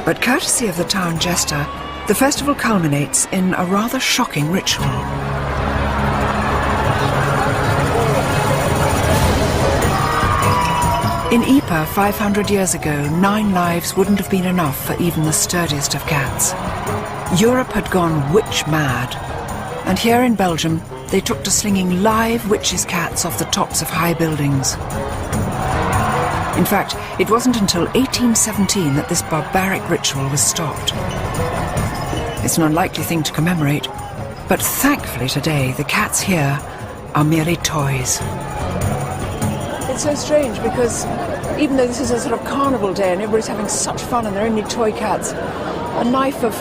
But courtesy of the town jester, the festival culminates in a rather shocking ritual. In Ypres 500 years ago, 9 lives wouldn't have been enough for even the sturdiest of cats. Europe had gone witch mad, and here in Belgium they took to slinging live witches' cats off the tops of high buildings. In fact, it wasn't until 1817 that this barbaric ritual was stopped. It's an unlikely thing to commemorate, but thankfully today the cats here are merely toys. It's so strange because even though this is a sort of carnival day and everybody's having such fun and they're only toy cats, a knife of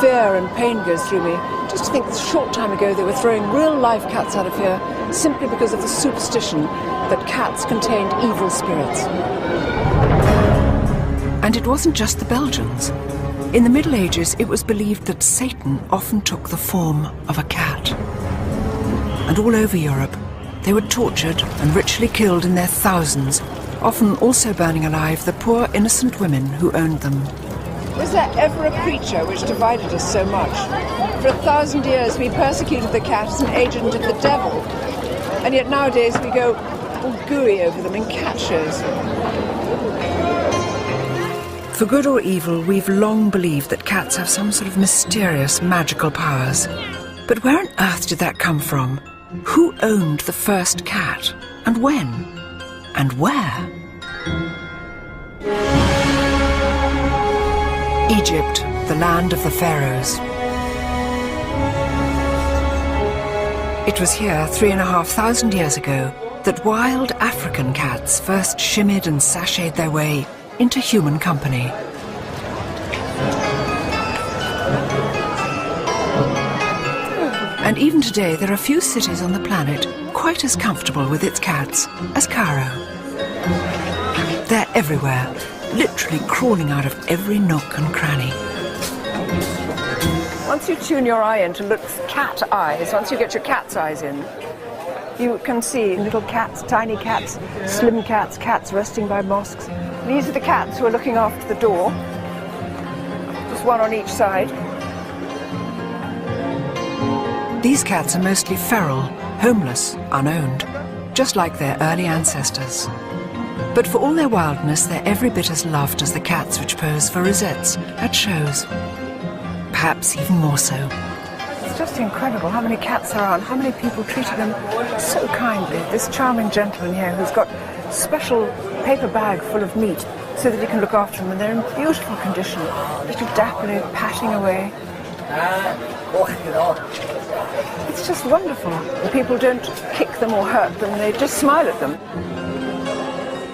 fear and pain goes through me. Just to think that a short time ago they were throwing real live cats out of here simply because of the superstition that cats contained evil spirits. And it wasn't just the Belgians. In the Middle Ages, it was believed that Satan often took the form of a cat. And all over Europe, they were tortured and ritually killed in their thousands, often also burning alive the poor innocent women who owned them. Was there ever a creature which divided us so much? For 1,000 years we persecuted the cat as an agent of the devil, and yet nowadays we go all gooey over them in cat shows. For good or evil, we've long believed that cats have some sort of mysterious magical powers. But where on earth did that come from? Who owned the first cat? And when? And where? Egypt, the land of the pharaohs. It was here 3,500 years ago that wild African cats first shimmied and sashayed their way into human company. And even today there are few cities on the planet quite as comfortable with its cats as Cairo. They're everywhere, literally crawling out of every nook and cranny. Once you tune your eye into cat eyes, once you get your cat's eyes in, you can see little cats, tiny cats, slim cats, cats resting by mosques. These are the cats who are looking after the door. Just one on each side. These cats are mostly feral, homeless, unowned, just like their early ancestors. But for all their wildness, they're every bit as loved as the cats which pose for rosettes at shows. Perhaps even more so. It's just incredible how many cats there are and how many people treated them so kindly. This charming gentleman here who's got a special paper bag full of meat so that he can look after them, and they're in beautiful condition, little dapperly patting away. It's just wonderful. The people don't kick them or hurt them, they just smile at them.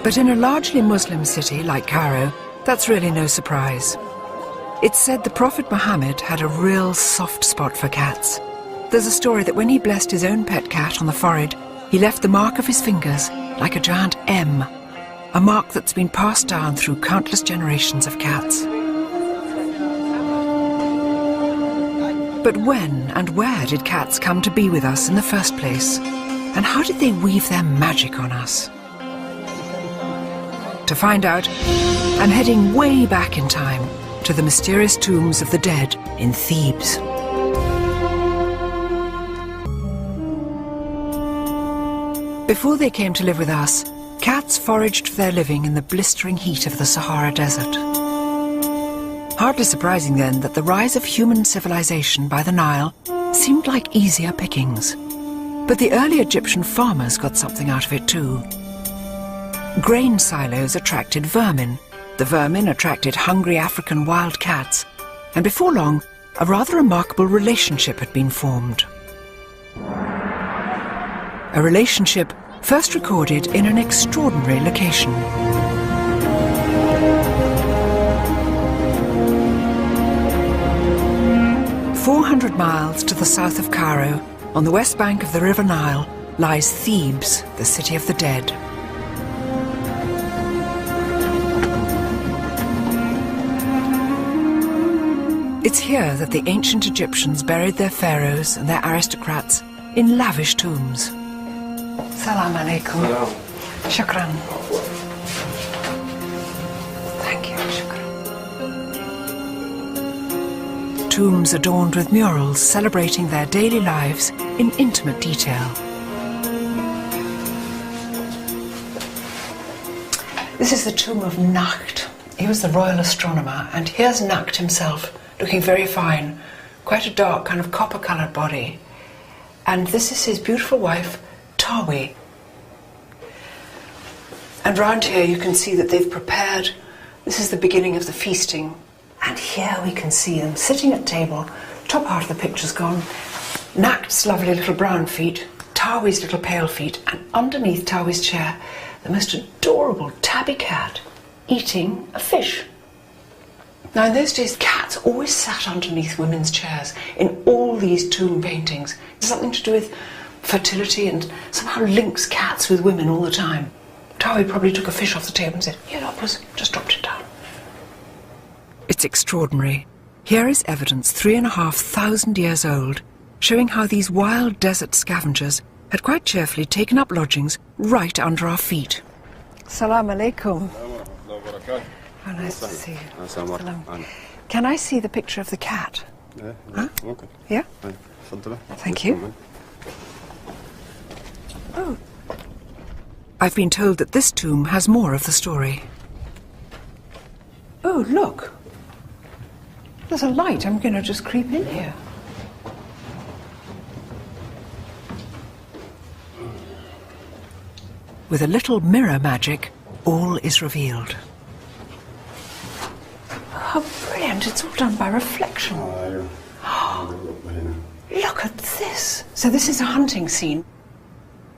But in a largely Muslim city like Cairo, that's really no surprise. It's said the Prophet Muhammad had a real soft spot for cats. There's a story that when he blessed his own pet cat on the forehead, he left the mark of his fingers like a giant M, a mark that's been passed down through countless generations of cats. But when and where did cats come to be with us in the first place? And how did they weave their magic on us? To find out, I'm heading way back in time to the mysterious tombs of the dead in Thebes. Before they came to live with us, cats foraged for their living in the blistering heat of the Sahara Desert. Hardly surprising then that the rise of human civilization by the Nile seemed like easier pickings. But the early Egyptian farmers got something out of it too. Grain silos attracted vermin. The vermin attracted hungry African wild cats, and before long, a rather remarkable relationship had been formed. A relationship first recorded in an extraordinary location. "400 miles to the south of Cairo, on the west bank of the River Nile, lies Thebes, the city of the dead. It's here that the ancient Egyptians buried their pharaohs and their aristocrats in lavish tombs. Salam alaikum. Shukran. Thank you, shukran. tombs adorned with murals celebrating their daily lives in intimate detail. This is the tomb of Nacht. He was the royal astronomer, and here's Nacht himself, looking very fine, quite a dark kind of copper-coloured body. And this is his beautiful wife, Tawi. And round here you can see that they've prepared, this is the beginning of the feasting. And here we can see them sitting at table, top part of the picture's gone, Nacht's lovely little brown feet, Tawi's little pale feet, and underneath Tawi's chair, the most adorable tabby cat eating a fish. Now in those days, cats always sat underneath women's chairs in all these tomb paintings. It's something to do with fertility and somehow links cats with women all the time. Tawi probably took a fish off the table and said, "Here, Oppos," just dropped it down. It's extraordinary. Here is evidence 3,500 years old, showing how these wild desert scavengers had quite cheerfully taken up lodgings right under our feet. Salam alaikum. How nice to see you. Salam. Can I see the picture of the cat? Yeah. Huh? Okay. Yeah? Thank you. Oh. I've been told that this tomb has more of the story. Oh, look. There's a light. I'm going to just creep in here. With a little mirror magic, all is revealed. How brilliant. It's all done by reflection. Look at this. So this is a hunting scene.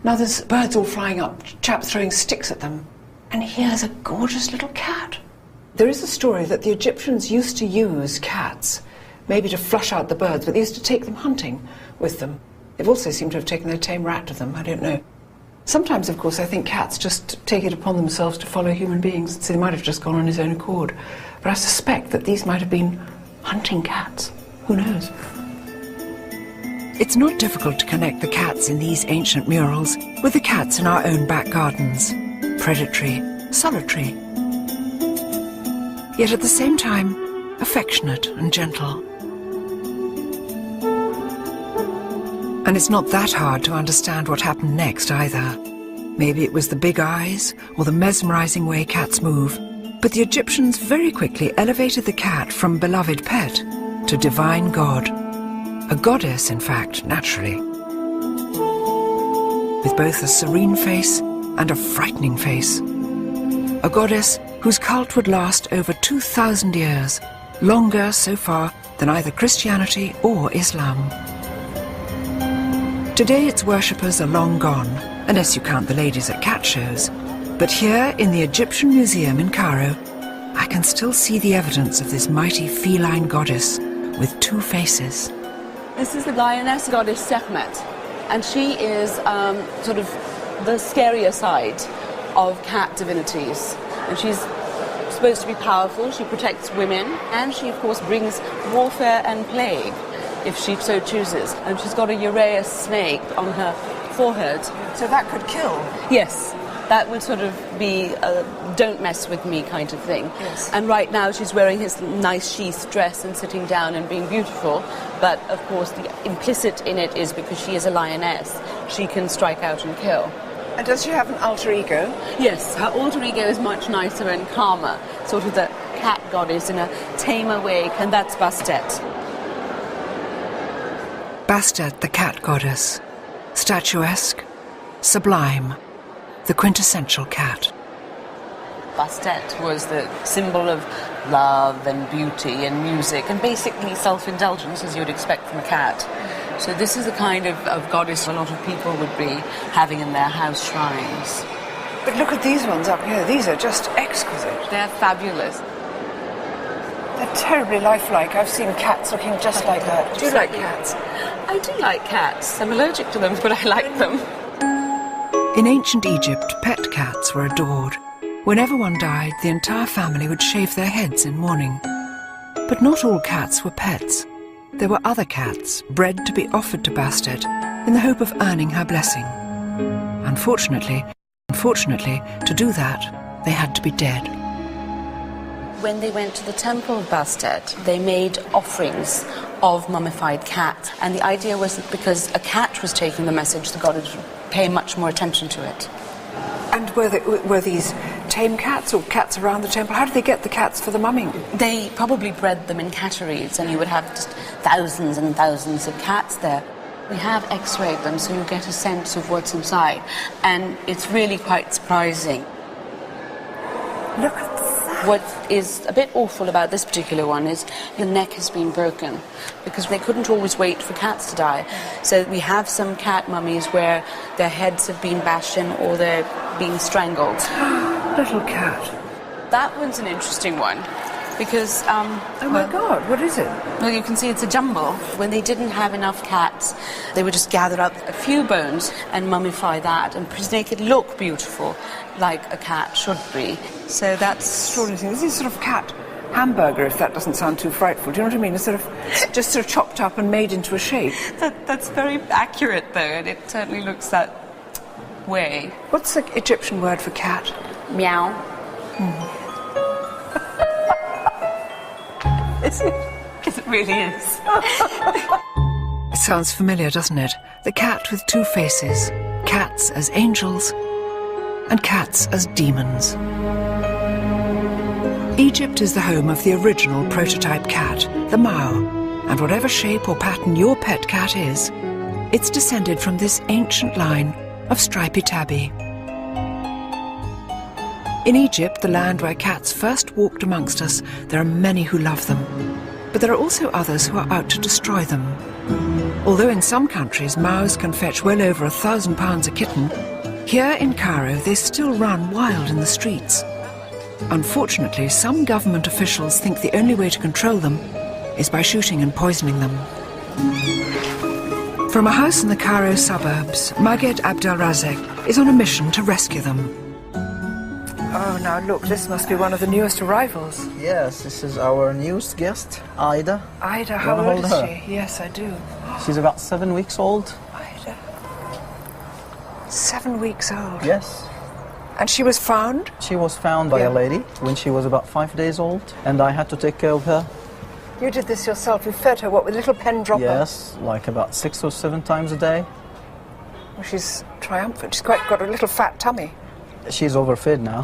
Now there's birds all flying up, chaps throwing sticks at them. And here's a gorgeous little cat. There is a story that the Egyptians used to use cats, maybe to flush out the birds, but they used to take them hunting with them. They've also seemed to have taken their tame rat with them, I don't know. Sometimes, of course, I think cats just take it upon themselves to follow human beings, so they might have just gone on his own accord. But I suspect that these might have been hunting cats. Who knows? It's not difficult to connect the cats in these ancient murals with the cats in our own back gardens. Predatory, solitary, yet at the same time affectionate and gentle. And it's not that hard to understand what happened next either. Maybe it was the big eyes or the mesmerizing way cats move, but the Egyptians very quickly elevated the cat from beloved pet to divine god. A goddess, in fact, naturally. With both a serene face and a frightening face. A goddess whose cult would last over 2,000 years, longer so far than either Christianity or Islam. Today its worshippers are long gone, unless you count the ladies at cat shows. But here in the Egyptian Museum in Cairo, I can still see the evidence of this mighty feline goddess with two faces. This is the lioness goddess Sekhmet, and she is sort of the scarier side of cat divinities. And she's supposed to be powerful, she protects women, and she of course brings warfare and plague, if she so chooses. And she's got a Uraeus snake on her forehead. So that could kill? Yes, that would sort of be a don't mess with me kind of thing. Yes. And right now she's wearing his nice sheath dress and sitting down and being beautiful, but of course the implicit in it is because she is a lioness, she can strike out and kill. And does she have an alter ego? Yes, her alter ego is much nicer and calmer, sort of the cat goddess in a tamer way, and that's Bastet. Bastet, the cat goddess. Statuesque, sublime, the quintessential cat. Bastet was the symbol of love and beauty and music and basically self-indulgence, as you would expect from a cat. So this is the kind of goddess a lot of people would be having in their house shrines. But look at these ones up here. These are just exquisite. They're fabulous. They're terribly lifelike. I've seen cats looking just like that. Do you like cats? I do like cats. I'm allergic to them, but I like them. In ancient Egypt, pet cats were adored. Whenever one died, the entire family would shave their heads in mourning. But not all cats were pets. There were other cats, bred to be offered to Bastet in the hope of earning her blessing. Unfortunately, to do that, they had to be dead. When they went to the temple of Bastet, they made offerings of mummified cats. And the idea was that because a cat was taking the message, the goddess would pay much more attention to it. And were these tame cats or cats around the temple? How did they get the cats for the mumming? They probably bred them in catteries, and you would have just thousands and thousands of cats there. We have x-rayed them, so you get a sense of what's inside. And it's really quite surprising. Look at that. What is a bit awful about this particular one is the neck has been broken because they couldn't always wait for cats to die. So we have some cat mummies where their heads have been bashed in or they're being strangled. Little cat. That one's an interesting one because... oh my God, what is it? Well, you can see it's a jumble. When they didn't have enough cats, they would just gather up a few bones and mummify that and make it look beautiful, like a cat should be. So that's... This is sort of cat hamburger, if that doesn't sound too frightful. Do you know what I mean? It's just sort of chopped up and made into a shape. That's very accurate, though, and it certainly looks that way. What's the Egyptian word for cat? Meow. It really is. It sounds familiar, doesn't it? The cat with two faces. Cats as angels and cats as demons. Egypt is the home of the original prototype cat, the Mao, and whatever shape or pattern your pet cat is, it's descended from this ancient line of stripy tabby. In Egypt, the land where cats first walked amongst us, there are many who love them, but there are also others who are out to destroy them. Although in some countries Maos can fetch well over £1,000 a kitten, here in Cairo they still run wild in the streets. Unfortunately, some government officials think the only way to control them is by shooting and poisoning them. From a house in the Cairo suburbs, Maged Abdelrazek is on a mission to rescue them. Oh, now look, this must be one of the newest arrivals. Yes, this is our newest guest, Ida. Ida, how old is she? Yes, I do. She's about 7 weeks old. Ida. 7 weeks old? Yes. And she was found? She was found by a lady when she was about 5 days old, and I had to take care of her. You did this yourself? You fed her, what, with a little pen dropper? Yes, like about 6 or 7 times a day. Well, she's triumphant. She's quite got a little fat tummy. She's overfed now.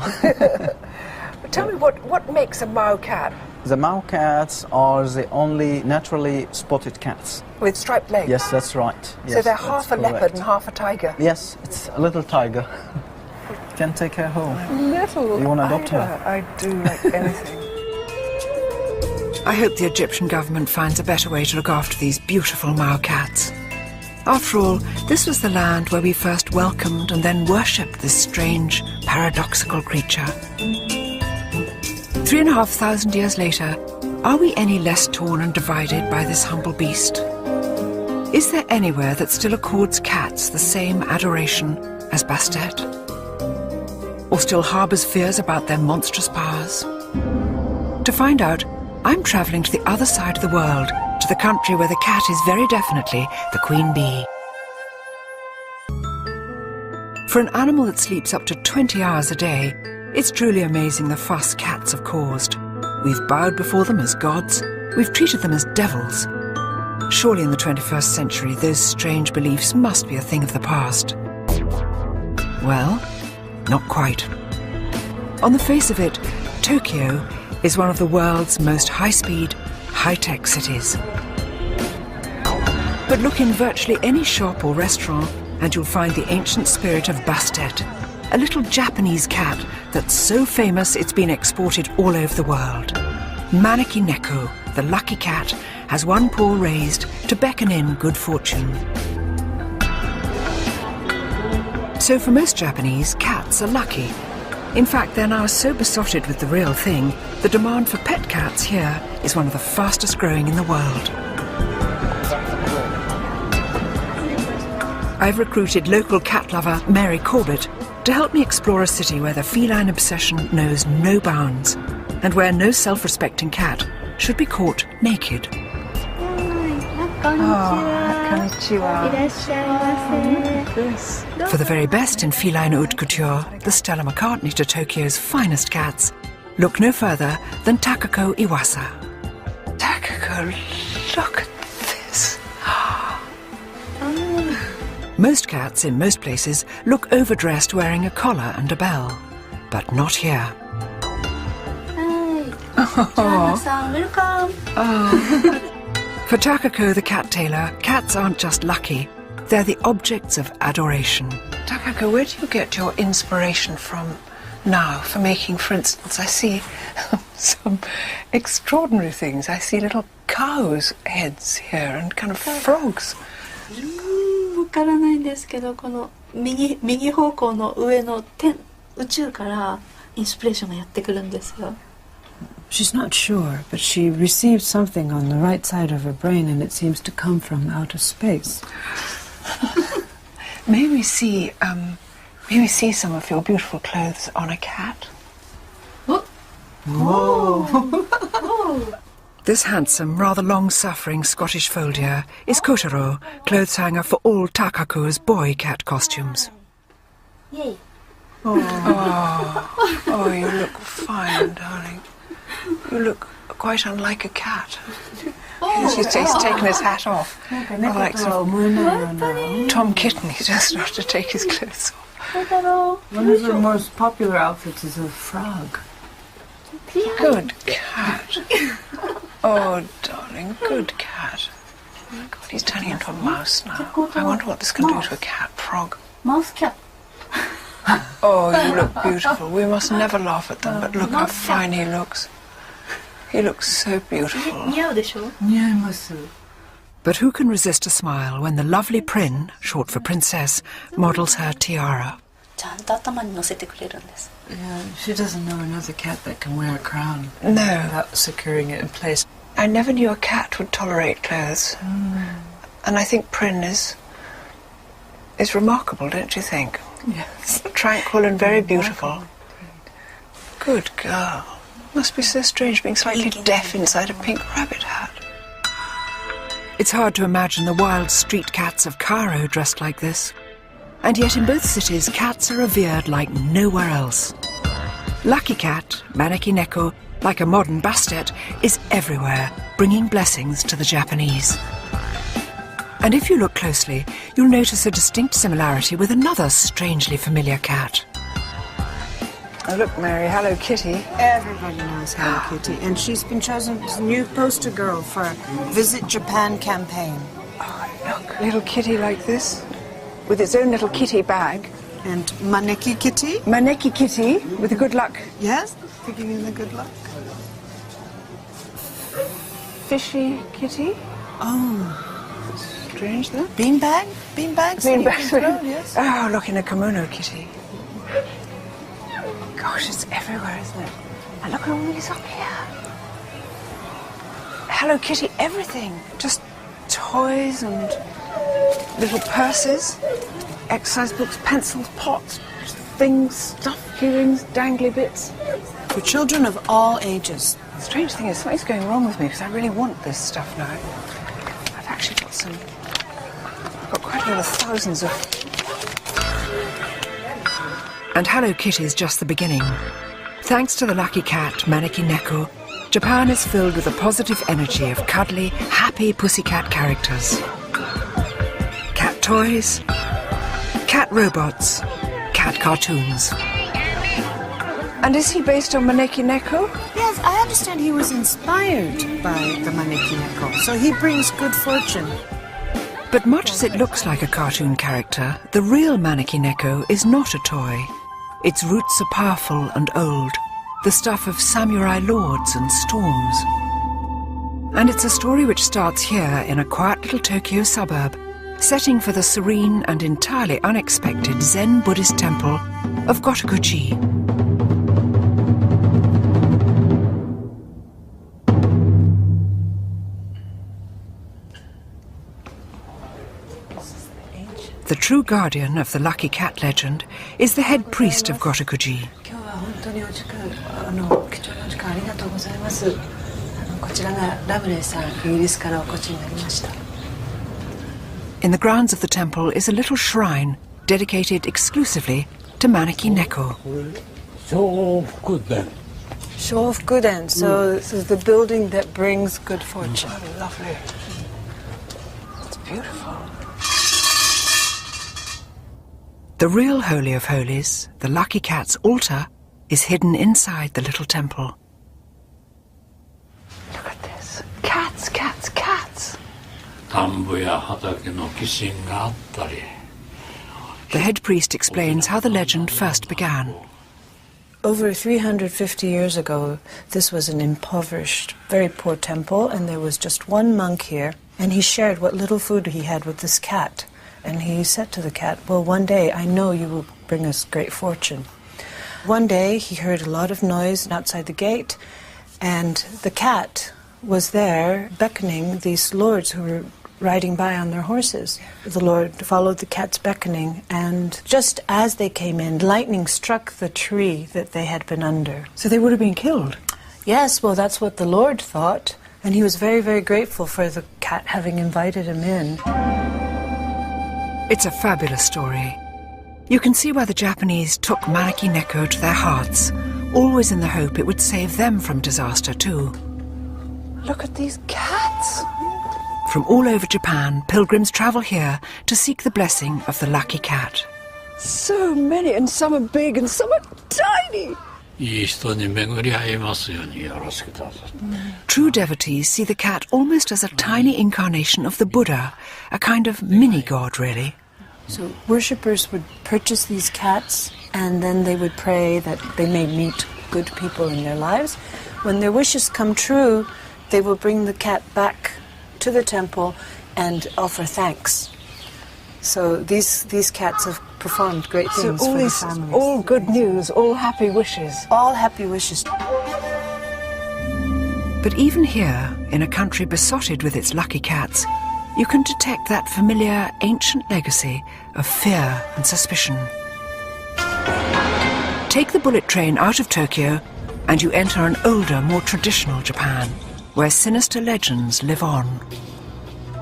But tell me, what makes a Mao cat? The Mao cats are the only naturally spotted cats. With striped legs? Yes, that's right. Yes, so they're half a leopard and half a tiger? Yes, it's a little tiger. Can take her home. Little You want to adopt Ida. her? I do, like anything. I hope the Egyptian government finds a better way to look after these beautiful Mao cats. After all, this was the land where we first welcomed and then worshipped this strange, paradoxical creature. 3,500 years later, are we any less torn and divided by this humble beast? Is there anywhere that still accords cats the same adoration as Bastet? Or still harbours fears about their monstrous powers? To find out, I'm travelling to the other side of the world, to the country where the cat is very definitely the queen bee. For an animal that sleeps up to 20 hours a day, it's truly amazing the fuss cats have caused. We've bowed before them as gods, we've treated them as devils. Surely in the 21st century, those strange beliefs must be a thing of the past. Well, not quite. On the face of it, Tokyo is one of the world's most high-speed, high-tech cities. But look in virtually any shop or restaurant and you'll find the ancient spirit of Bastet, a little Japanese cat that's so famous it's been exported all over the world. Maneki Neko, the lucky cat, has one paw raised to beckon in good fortune. So for most Japanese, cats are lucky. In fact, they're now so besotted with the real thing, the demand for pet cats here is one of the fastest growing in the world. I've recruited local cat lover Mary Corbett to help me explore a city where the feline obsession knows no bounds and where no self-respecting cat should be caught naked. For the very best in feline haute couture, the Stella McCartney to Tokyo's finest cats, Look no further than Takako Iwasa. Takako, look at this. Most cats in most places look overdressed wearing a collar and a bell, but not here. Welcome. For Takako the cat tailor, cats aren't just lucky, they're the objects of adoration. Takako, where do you get your inspiration from now for making, for instance, I see some extraordinary things. I see little cows' heads here and kind of frogs. わからないんですけど、この右方向の上の宇宙からインスピレーションがやってくるんですよ。She's not sure, but she received something on the right side of her brain and it seems to come from outer space. May we see some of your beautiful clothes on a cat? Whoa! This handsome, rather long-suffering Scottish foldier is Kotaro, clothes hanger for all Takako's boy cat costumes. Yay! Oh, you look fine, darling. You look quite unlike a cat. He's taken his hat off. Like Tom Kitten, he doesn't have to take his clothes off. One of the most popular outfits is a frog. Good cat. Oh, darling, good cat. Oh my God, he's turning into a mouse now. I wonder what this can do to a cat. Frog. Mouse cat. Oh, you look beautiful. We must never laugh at them, but look how fine he looks. He looks so beautiful. 似合うでしょ? 似合います. But who can resist a smile when the lovely Prin, short for princess, models her tiara? ちゃんと頭に乗せてくれるんです。 Yeah, she doesn't know another cat that can wear a crown No. without securing it in place. I never knew a cat would tolerate clothes. And I think Prin is remarkable, don't you think? Yes. Tranquil and very beautiful. Good girl. Must be so strange being slightly deaf inside a pink rabbit hat. It's hard to imagine the wild street cats of Cairo dressed like this. And yet in both cities, cats are revered like nowhere else. Lucky Cat, Maneki Neko, like a modern Bastet, is everywhere, bringing blessings to the Japanese. And if you look closely, you'll notice a distinct similarity with another strangely familiar cat. Oh, look, Mary, Hello Kitty. Everybody knows Hello Kitty, and she's been chosen as the new poster girl for Visit Japan campaign. Oh, look, little kitty like this, with its own little kitty bag. And Maneki Kitty? Maneki Kitty, with the good luck. Yes, picking in the good luck. Fishy Kitty. Oh. Strange, though. Beanbag? Beanbags? Beanbag. Yes. Oh, look, in a kimono kitty. Gosh, it's everywhere, isn't it? And look at all these up here. Hello Kitty, everything. Just toys and little purses, exercise books, pencils, pots, things, stuff, earrings, dangly bits. For children of all ages. The strange thing is, something's going wrong with me because I really want this stuff now. I've actually got quite a lot of thousands of... And Hello Kitty's just the beginning. Thanks to the lucky cat, Maneki Neko, Japan is filled with the positive energy of cuddly, happy pussycat characters. Cat toys, cat robots, cat cartoons. And is he based on Maneki Neko? Yes, I understand he was inspired by the Maneki Neko, so he brings good fortune. But much as it looks like a cartoon character, the real Maneki Neko is not a toy. Its roots are powerful and old, the stuff of samurai lords and storms. And it's a story which starts here in a quiet little Tokyo suburb, setting for the serene and entirely unexpected Zen Buddhist temple of Gotokuji. The true guardian of the lucky cat legend is the head priest of Gotokuji. In the grounds of the temple is a little shrine dedicated exclusively to Maneki Neko. Shofguden, so this is the building that brings good fortune. Oh, lovely. It's beautiful. The real Holy of Holies, the Lucky Cat's altar, is hidden inside the little temple. Look at this. Cats, cats, cats. 田んぼや畑の寄進があったり。 The head priest explains how the legend first began. Over 350 years ago, this was an impoverished, very poor temple, and there was just one monk here, and he shared what little food he had with this cat. And he said to the cat, well, one day I know you will bring us great fortune. One day he heard a lot of noise outside the gate, and the cat was there beckoning these lords who were riding by on their horses. The Lord followed the cat's beckoning, and just as they came in, lightning struck the tree that they had been under. So they would have been killed? Yes, well, that's what the Lord thought, and he was very, very grateful for the cat having invited him in. It's a fabulous story. You can see why the Japanese took Maneki Neko to their hearts, always in the hope it would save them from disaster too. Look at these cats! From all over Japan, pilgrims travel here to seek the blessing of the lucky cat. So many, and some are big and some are tiny. いい人に巡り合いますようによろしくどうぞ。 True devotees see the cat almost as a tiny incarnation of the Buddha, a kind of mini-god, really. So worshippers would purchase these cats, and then they would pray that they may meet good people in their lives. When their wishes come true, they will bring the cat back to the temple and offer thanks. So these cats have performed great things for the families. All good news, all happy wishes. All happy wishes. But even here, in a country besotted with its lucky cats, you can detect that familiar ancient legacy of fear and suspicion. Take the bullet train out of Tokyo and you enter an older, more traditional Japan, where sinister legends live on.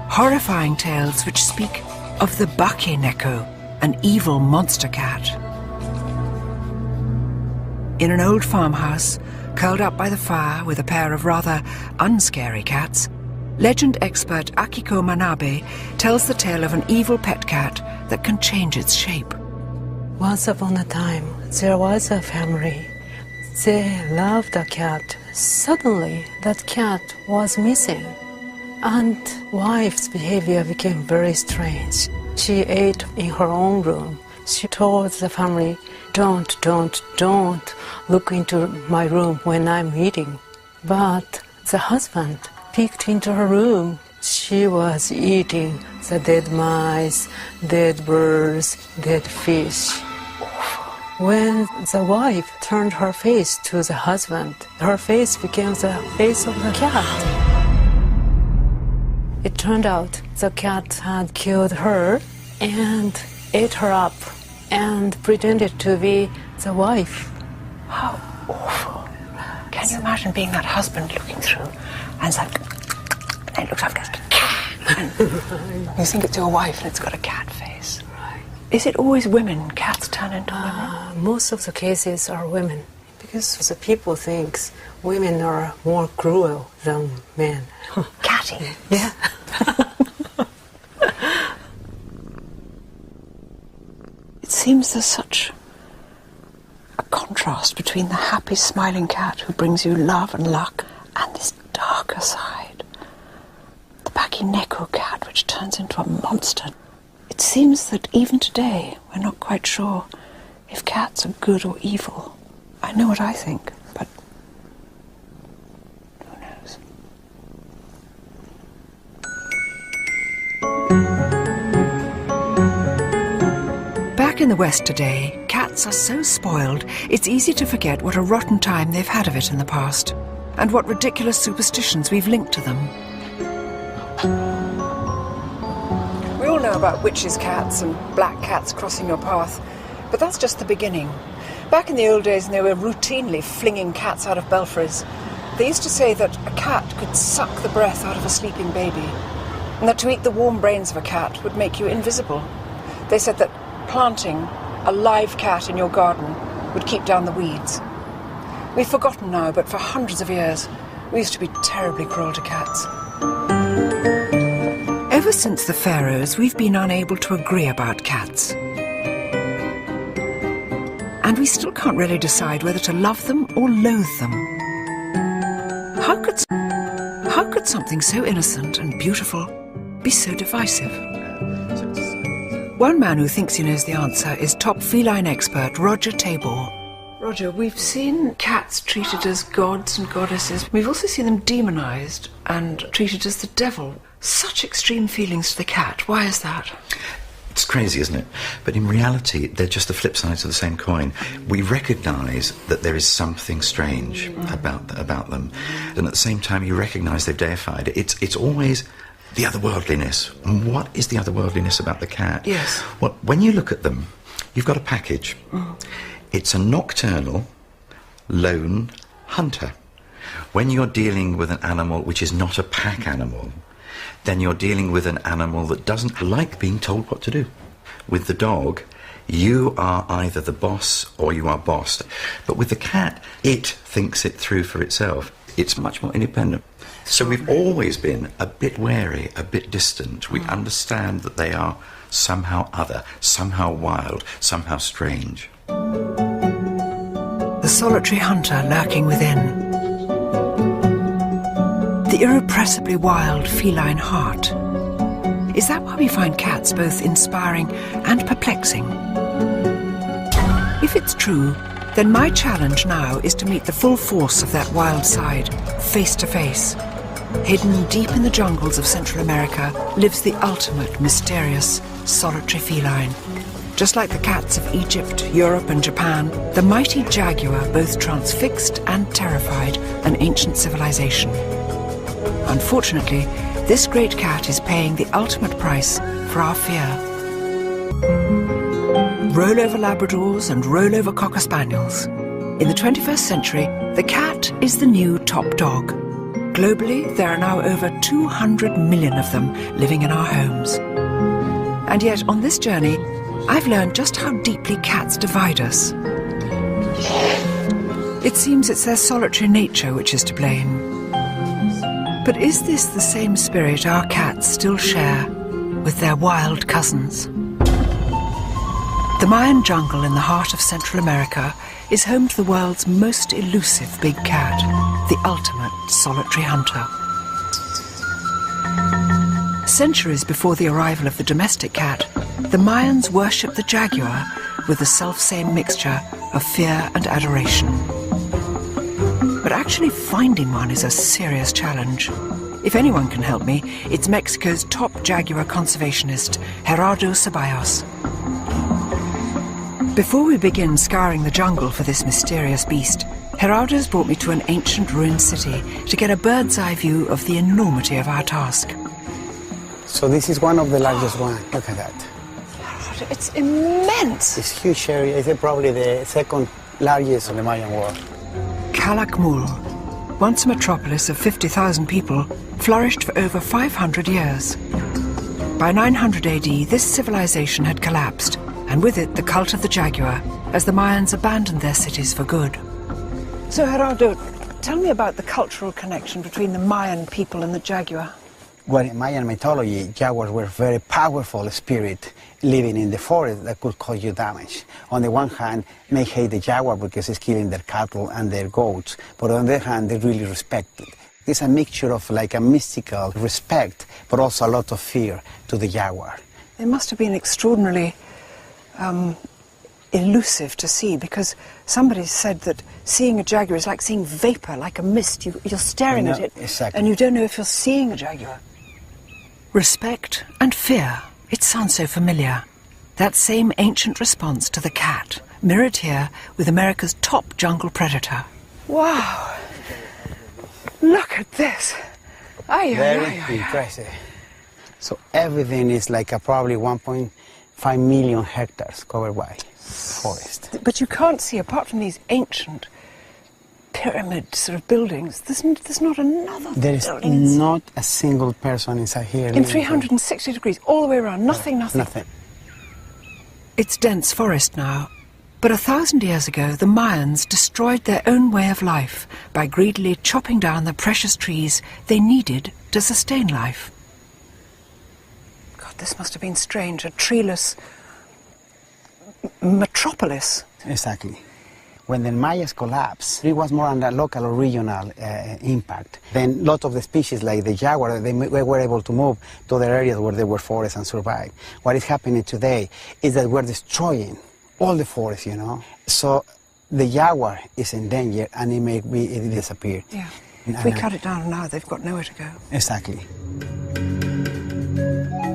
Horrifying tales which speak of the Bake Neko, an evil monster cat. In an old farmhouse, curled up by the fire with a pair of rather unscary cats, legend expert Akiko Manabe tells the tale of an evil pet cat that can change its shape. Once upon a time, there was a family. They loved a cat. Suddenly, that cat was missing, and wife's behavior became very strange. She ate in her own room. She told the family, don't look into my room when I'm eating. But the husband peeked into her room. She was eating the dead mice, dead birds, dead fish. When the wife turned her face to the husband, her face became the face of the cat. It turned out the cat had killed her and ate her up and pretended to be the wife. How awful. Can you imagine being that husband looking through and it's like, and it looks like a cat. And you think it's your wife and it's got a cat face. Is it always women cats turn into women? Most of the cases are women because the people think women are more cruel than men. Catty. Yeah. It seems there's such a contrast between the happy, smiling cat who brings you love and luck and this darker side. The Bake Neko cat, which turns into a monster. It seems that even today, we're not quite sure if cats are good or evil. I know what I think, but who knows? Back in the West today, cats are so spoiled, it's easy to forget what a rotten time they've had of it in the past, and what ridiculous superstitions we've linked to them. We all know about witches' cats and black cats crossing your path, but that's just the beginning. Back in the old days, when they were routinely flinging cats out of belfries, they used to say that a cat could suck the breath out of a sleeping baby, and that to eat the warm brains of a cat would make you invisible. They said that planting a live cat in your garden would keep down the weeds. We've forgotten now, but for hundreds of years, we used to be terribly cruel to cats. Ever since the pharaohs, we've been unable to agree about cats. And we still can't really decide whether to love them or loathe them. How could something so innocent and beautiful be so divisive? One man who thinks he knows the answer is top feline expert Roger Tabor. Roger, we've seen cats treated as gods and goddesses. We've also seen them demonised and treated as the devil. Such extreme feelings to the cat. Why is that? It's crazy, isn't it? But in reality, they're just the flip sides of the same coin. We recognise that there is something strange about them. And at the same time, you recognise they've deified it. It's always the otherworldliness. And what is the otherworldliness about the cat? Yes. Well, when you look at them, you've got a package. It's a nocturnal, lone hunter. When you're dealing with an animal which is not a pack animal, then you're dealing with an animal that doesn't like being told what to do. With the dog, you are either the boss or you are bossed. But with the cat, it thinks it through for itself. It's much more independent. So we've always been a bit wary, a bit distant. We understand that they are somehow other, somehow wild, somehow strange. The solitary hunter lurking within. The irrepressibly wild feline heart. Is that why we find cats both inspiring and perplexing? If it's true, then my challenge now is to meet the full force of that wild side, face to face. Hidden deep in the jungles of Central America lives the ultimate mysterious solitary feline. Just like the cats of Egypt, Europe and Japan, the mighty jaguar both transfixed and terrified an ancient civilization. Unfortunately, this great cat is paying the ultimate price for our fear. Rollover Labradors and rollover Cocker Spaniels. In the 21st century, the cat is the new top dog. Globally, there are now over 200 million of them living in our homes. And yet, on this journey, I've learned just how deeply cats divide us. It seems it's their solitary nature which is to blame. But is this the same spirit our cats still share with their wild cousins? The Mayan jungle in the heart of Central America is home to the world's most elusive big cat, the ultimate solitary hunter. Centuries before the arrival of the domestic cat, the Mayans worshipped the jaguar with the self-same mixture of fear and adoration. But actually finding one is a serious challenge. If anyone can help me, it's Mexico's top jaguar conservationist, Gerardo Ceballos. Before we begin scouring the jungle for this mysterious beast, Gerardo's brought me to an ancient ruined city to get a bird's eye view of the enormity of our task. So this is one of the largest ones. Look at that. It's immense. It's huge area. It's probably the second largest in the Mayan world. Calakmul, once a metropolis of 50,000 people, flourished for over 500 years. By 900 AD, this civilization had collapsed, and with it the cult of the jaguar, as the Mayans abandoned their cities for good. So, Gerardo, tell me about the cultural connection between the Mayan people and the jaguar. Well, in Mayan mythology, jaguars were very powerful spirit living in the forest that could cause you damage. On the one hand, they hate the jaguar because it's killing their cattle and their goats, but on the other hand, they really respect it. It's a mixture of like a mystical respect, but also a lot of fear to the jaguar. They must have been extraordinarily elusive to see, because somebody said that seeing a jaguar is like seeing vapor, like a mist. You're staring at it, exactly. And you don't know if you're seeing a jaguar. Respect and fear. It sounds so familiar. That same ancient response to the cat, mirrored here with America's top jungle predator. Wow! Look at this! Very impressive. So everything is like probably 1.5 million hectares covered by forest. But you can't see, apart from these ancient pyramid sort of buildings, there's not another There is building. not a single person inside here. In 360 degrees, all the way around, nothing. Nothing. It's dense forest now, But 1,000 years ago, the Mayans destroyed their own way of life by greedily chopping down the precious trees they needed to sustain life. God, this must have been strange, a treeless metropolis. Exactly. When the Mayas collapsed, it was more on the local or regional impact. Then a lot of the species, like the jaguar, they were able to move to other areas where there were forests and survive. What is happening today is that we're destroying all the forests, you know. So the jaguar is in danger and it may be disappear. Yeah. If we cut it down now, they've got nowhere to go. Exactly.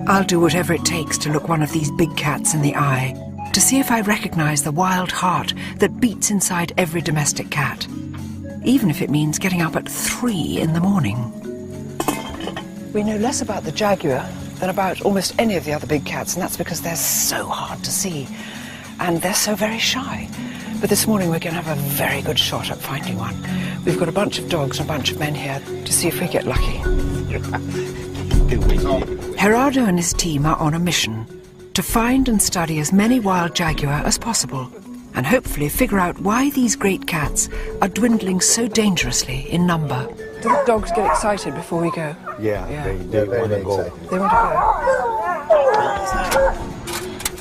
I'll do whatever it takes to look one of these big cats in the eye, to see if I recognize the wild heart that beats inside every domestic cat, even if it means getting up at 3 in the morning. We know less about the jaguar than about almost any of the other big cats, and that's because they're so hard to see, and they're so very shy. But this morning we're going to have a very good shot at finding one. We've got a bunch of dogs and a bunch of men here to see if we get lucky. Gerardo and his team are on a mission to find and study as many wild jaguar as possible, and hopefully figure out why these great cats are dwindling so dangerously in number. Do the dogs get excited before we go? Yeah. They want to go. They want to go.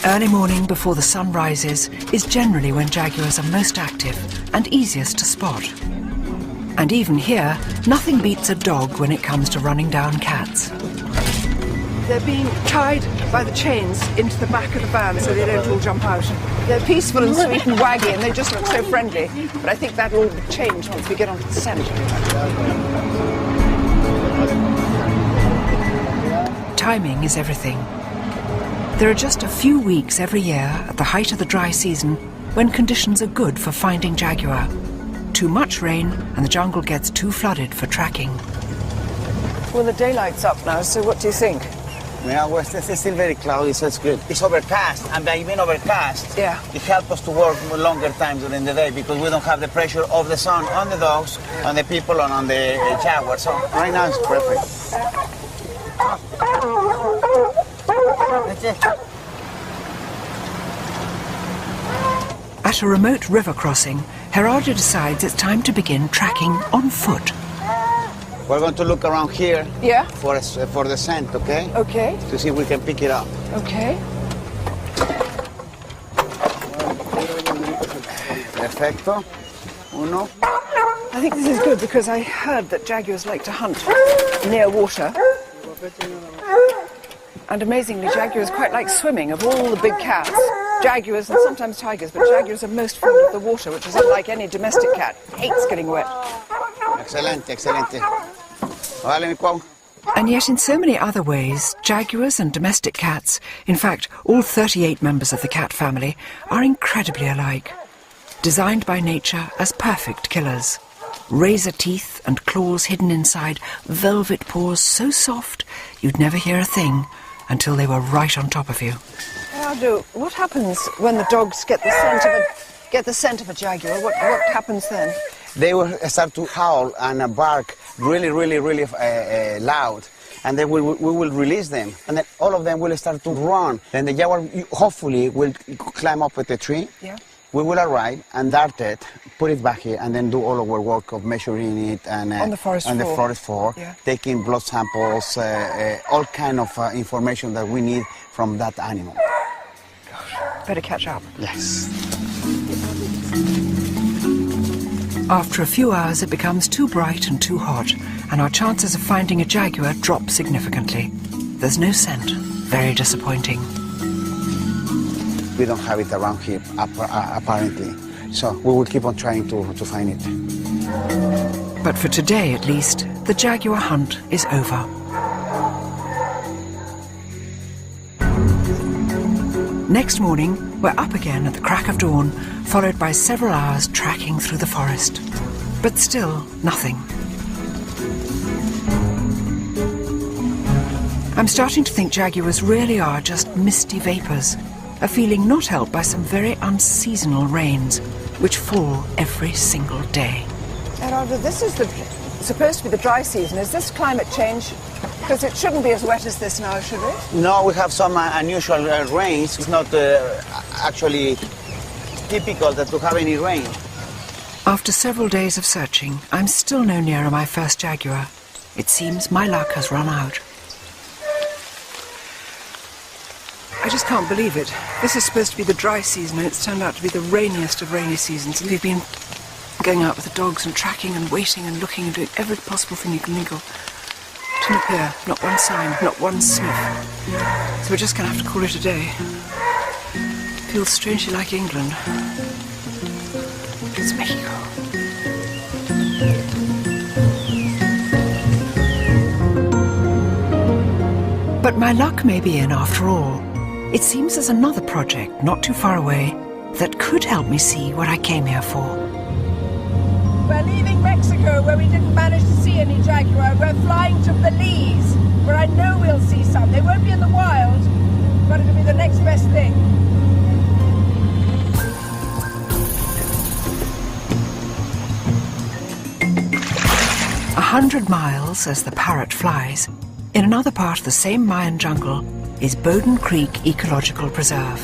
Early morning before the sun rises is generally when jaguars are most active and easiest to spot. And even here, nothing beats a dog when it comes to running down cats. They're being tied by the chains into the back of the van so they don't all jump out. They're peaceful and sweet and waggy and they just look so friendly. But I think that'll all change once we get onto the scent. Timing is everything. There are just a few weeks every year at the height of the dry season when conditions are good for finding jaguar. Too much rain and the jungle gets too flooded for tracking. Well, the daylight's up now, so what do you think? Yeah, well, it's still very cloudy, so it's good. It's overcast, and by being overcast, yeah, it helps us to work longer time during the day because we don't have the pressure of the sun on the dogs, on the people, and on the jaguar. So right now it's perfect. That's it. At a remote river crossing, Gerardo decides it's time to begin tracking on foot. We're going to look around here, yeah, for the scent, okay? Okay. To see if we can pick it up. Okay. Perfecto. Uno. I think this is good because I heard that jaguars like to hunt near water. And amazingly, jaguars quite like swimming. Of all the big cats, jaguars and sometimes tigers, but jaguars are most fond of the water, which is unlike any domestic cat. Hates getting wet. Excelente, excelente. Vale, mi Pau. And yet in so many other ways, jaguars and domestic cats, in fact all 38 members of the cat family, are incredibly alike. Designed by nature as perfect killers. Razor teeth and claws hidden inside, velvet paws so soft you'd never hear a thing until they were right on top of you. Gerardo, what happens when the dogs get the scent of a jaguar? What happens then? They will start to howl and bark really, really, really loud. And then we will release them. And then all of them will start to run. Then the jaguar hopefully will climb up with the tree. Yeah. We will arrive and dart it, put it back here, and then do all our work of measuring it and on the forest floor, yeah, taking blood samples, all kind of information that we need from that animal. Gosh, better catch up. Yes. After a few hours, it becomes too bright and too hot, and our chances of finding a jaguar drop significantly. There's no scent. Very disappointing. We don't have it around here, apparently. So we will keep on trying to find it. But for today, at least, the jaguar hunt is over. Next morning, we're up again at the crack of dawn, followed by several hours tracking through the forest. But still, nothing. I'm starting to think jaguars really are just misty vapours, a feeling not helped by some very unseasonal rains, which fall every single day. Gerardo, this is supposed to be the dry season. Is this climate change? Because it shouldn't be as wet as this now, should it? No, we have some unusual rains. It's not actually difficult to have any rain. After several days of searching, I'm still no nearer my first jaguar. It seems my luck has run out. I just can't believe it. This is supposed to be the dry season, and it's turned out to be the rainiest of rainy seasons. And we've been going out with the dogs and tracking and waiting and looking and doing every possible thing you can think of. Didn't appear, not one sign, not one sniff. So we're just going to have to call it a day. Feels strangely like England. It's Mexico. But my luck may be in after all. It seems there's another project not too far away that could help me see what I came here for. We're leaving Mexico, where we didn't manage to see any jaguar. We're flying to Belize, where I know we'll see some. They won't be in the wild, but it'll be the next best thing. 100 miles as the parrot flies, in another part of the same Mayan jungle, is Bowden Creek Ecological Preserve.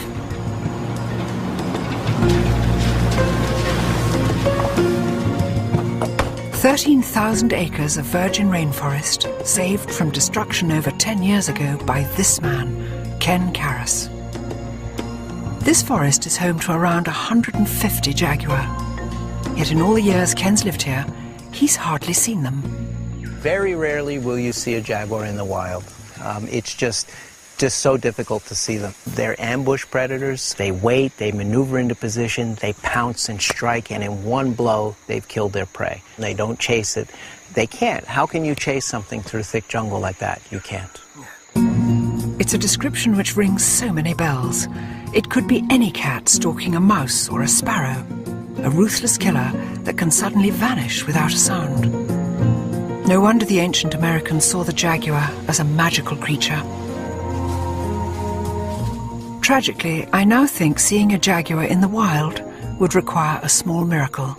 "13,000 acres of virgin rainforest saved from destruction over 10 years ago by this man, Ken Karras. This forest is home to around 150 jaguar. Yet in all the years Ken's lived here, he's hardly seen them. Very rarely will you see a jaguar in the wild. It's just so difficult to see them. They're ambush predators. They wait, they maneuver into position, they pounce and strike, and in one blow, they've killed their prey. They don't chase it. They can't. How can you chase something through thick jungle like that? You can't. It's a description which rings so many bells. It could be any cat stalking a mouse or a sparrow, a ruthless killer that can suddenly vanish without a sound. No wonder the ancient Americans saw the jaguar as a magical creature. Tragically, I now think seeing a jaguar in the wild would require a small miracle.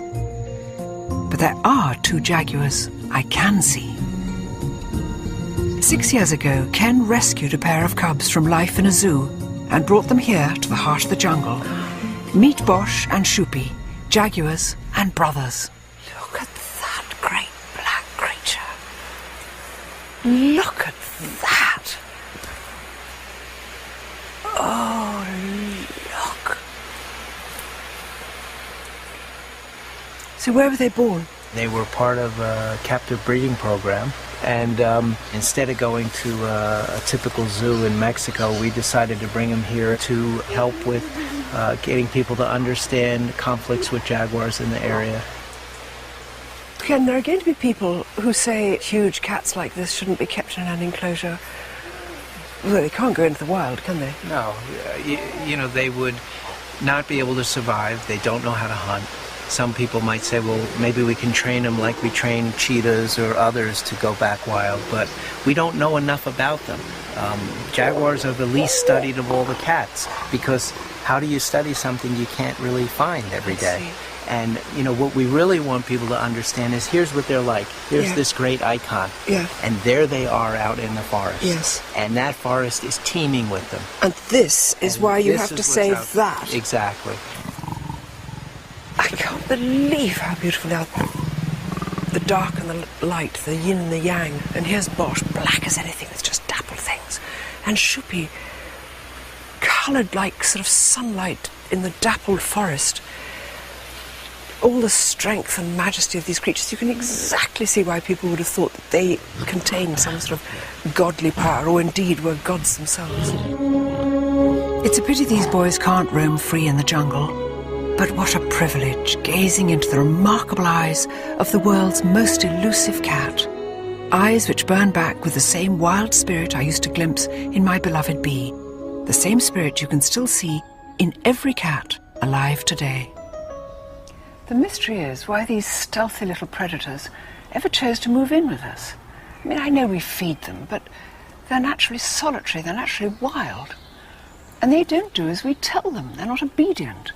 But there are 2 jaguars I can see. 6 years ago, Ken rescued a pair of cubs from life in a zoo and brought them here to the heart of the jungle. Meet Bosch and Shupi, jaguars and brothers. Look at that great black creature. Look at that. Oh, look. So where were they born? They were part of a captive breeding program, and instead of going to a typical zoo in Mexico, we decided to bring them here to help with getting people to understand conflicts with jaguars in the area. Ken, there are going to be people who say huge cats like this shouldn't be kept in an enclosure. Well, they can't go into the wild, can they? No, you know, they would not be able to survive. They don't know how to hunt. Some people might say, well, maybe we can train them like we train cheetahs or others to go back wild, but we don't know enough about them. Jaguars are the least studied of all the cats, because how do you study something you can't really find every day? And, you know, what we really want people to understand is here's what they're like. Here's this great icon. Yeah. And there they are out in the forest. Yes. And that forest is teeming with them. And this is why you have to save that. Exactly. I can't believe how beautiful they are. The dark and the light, the yin and the yang. And here's Bosch, black as anything with just dappled things. And Shupi, coloured like sort of sunlight in the dappled forest. All the strength and majesty of these creatures, you can exactly see why people would have thought that they contained some sort of godly power, or indeed were gods themselves. It's a pity these boys can't roam free in the jungle. But what a privilege, gazing into the remarkable eyes of the world's most elusive cat. Eyes which burn back with the same wild spirit I used to glimpse in my beloved bee. The same spirit you can still see in every cat alive today. The mystery is why these stealthy little predators ever chose to move in with us. I mean, I know we feed them, but they're naturally solitary, they're naturally wild. And they don't do as we tell them, they're not obedient.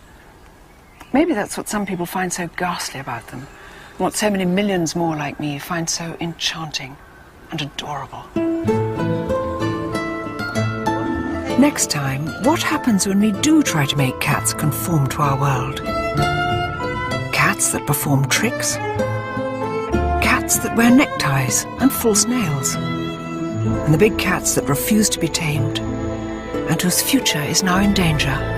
Maybe that's what some people find so ghastly about them, and what so many millions more like me find so enchanting and adorable. Next time, what happens when we do try to make cats conform to our world? Cats that perform tricks? Cats that wear neckties and false nails? And the big cats that refuse to be tamed and whose future is now in danger?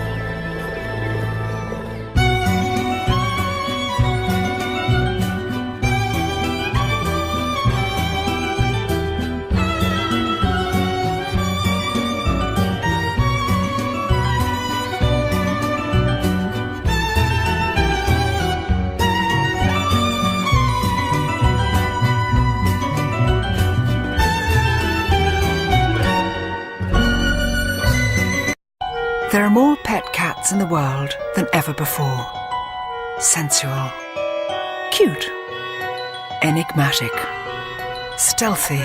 There are more pet cats in the world than ever before. Sensual, cute, enigmatic, stealthy.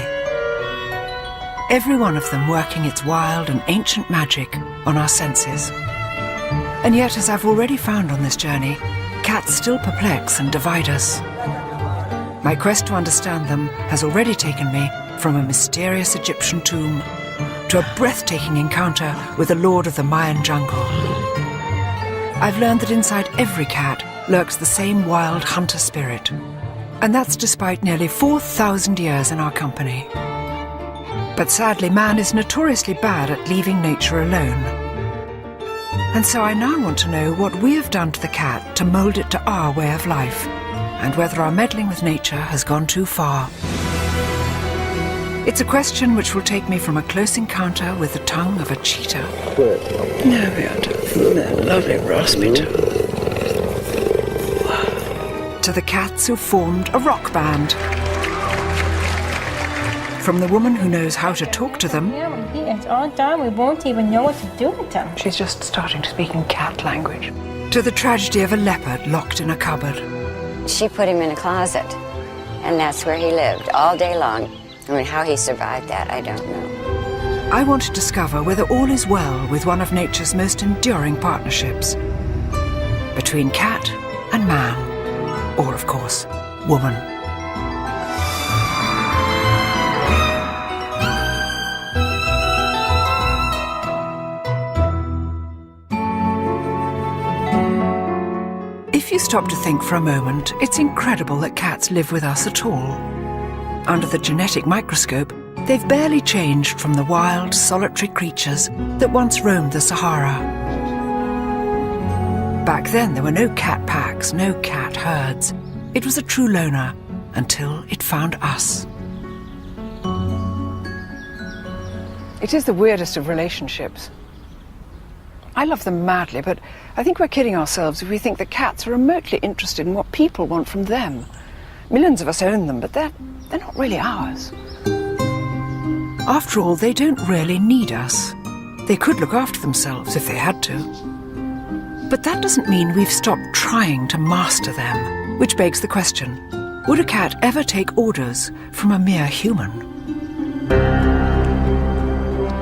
Every one of them working its wild and ancient magic on our senses. And yet, as I've already found on this journey, cats still perplex and divide us. My quest to understand them has already taken me from a mysterious Egyptian tomb to a breathtaking encounter with the lord of the Mayan jungle. I've learned that inside every cat lurks the same wild hunter spirit, and that's despite nearly 4,000 years in our company. But sadly, man is notoriously bad at leaving nature alone. And so I now want to know what we have done to the cat to mould it to our way of life, and whether our meddling with nature has gone too far. It's a question which will take me from a close encounter with the tongue of a cheetah. There we are, that lovely raspy tongue. To the cats who formed a rock band. From the woman who knows how to talk to them. It's all done. We won't even know what to do with them. She's just starting to speak in cat language. To the tragedy of a leopard locked in a cupboard. She put him in a closet, and that's where he lived all day long. I mean, how he survived that, I don't know. I want to discover whether all is well with one of nature's most enduring partnerships. Between cat and man. Or, of course, woman. If you stop to think for a moment, it's incredible that cats live with us at all. Under the genetic microscope, they've barely changed from the wild, solitary creatures that once roamed the Sahara. Back then, there were no cat packs, no cat herds. It was a true loner until it found us. It is the weirdest of relationships. I love them madly, but I think we're kidding ourselves if we think that cats are remotely interested in what people want from them. Millions of us own them, but they're not really ours. After all, they don't really need us. They could look after themselves if they had to. But that doesn't mean we've stopped trying to master them, which begs the question, would a cat ever take orders from a mere human?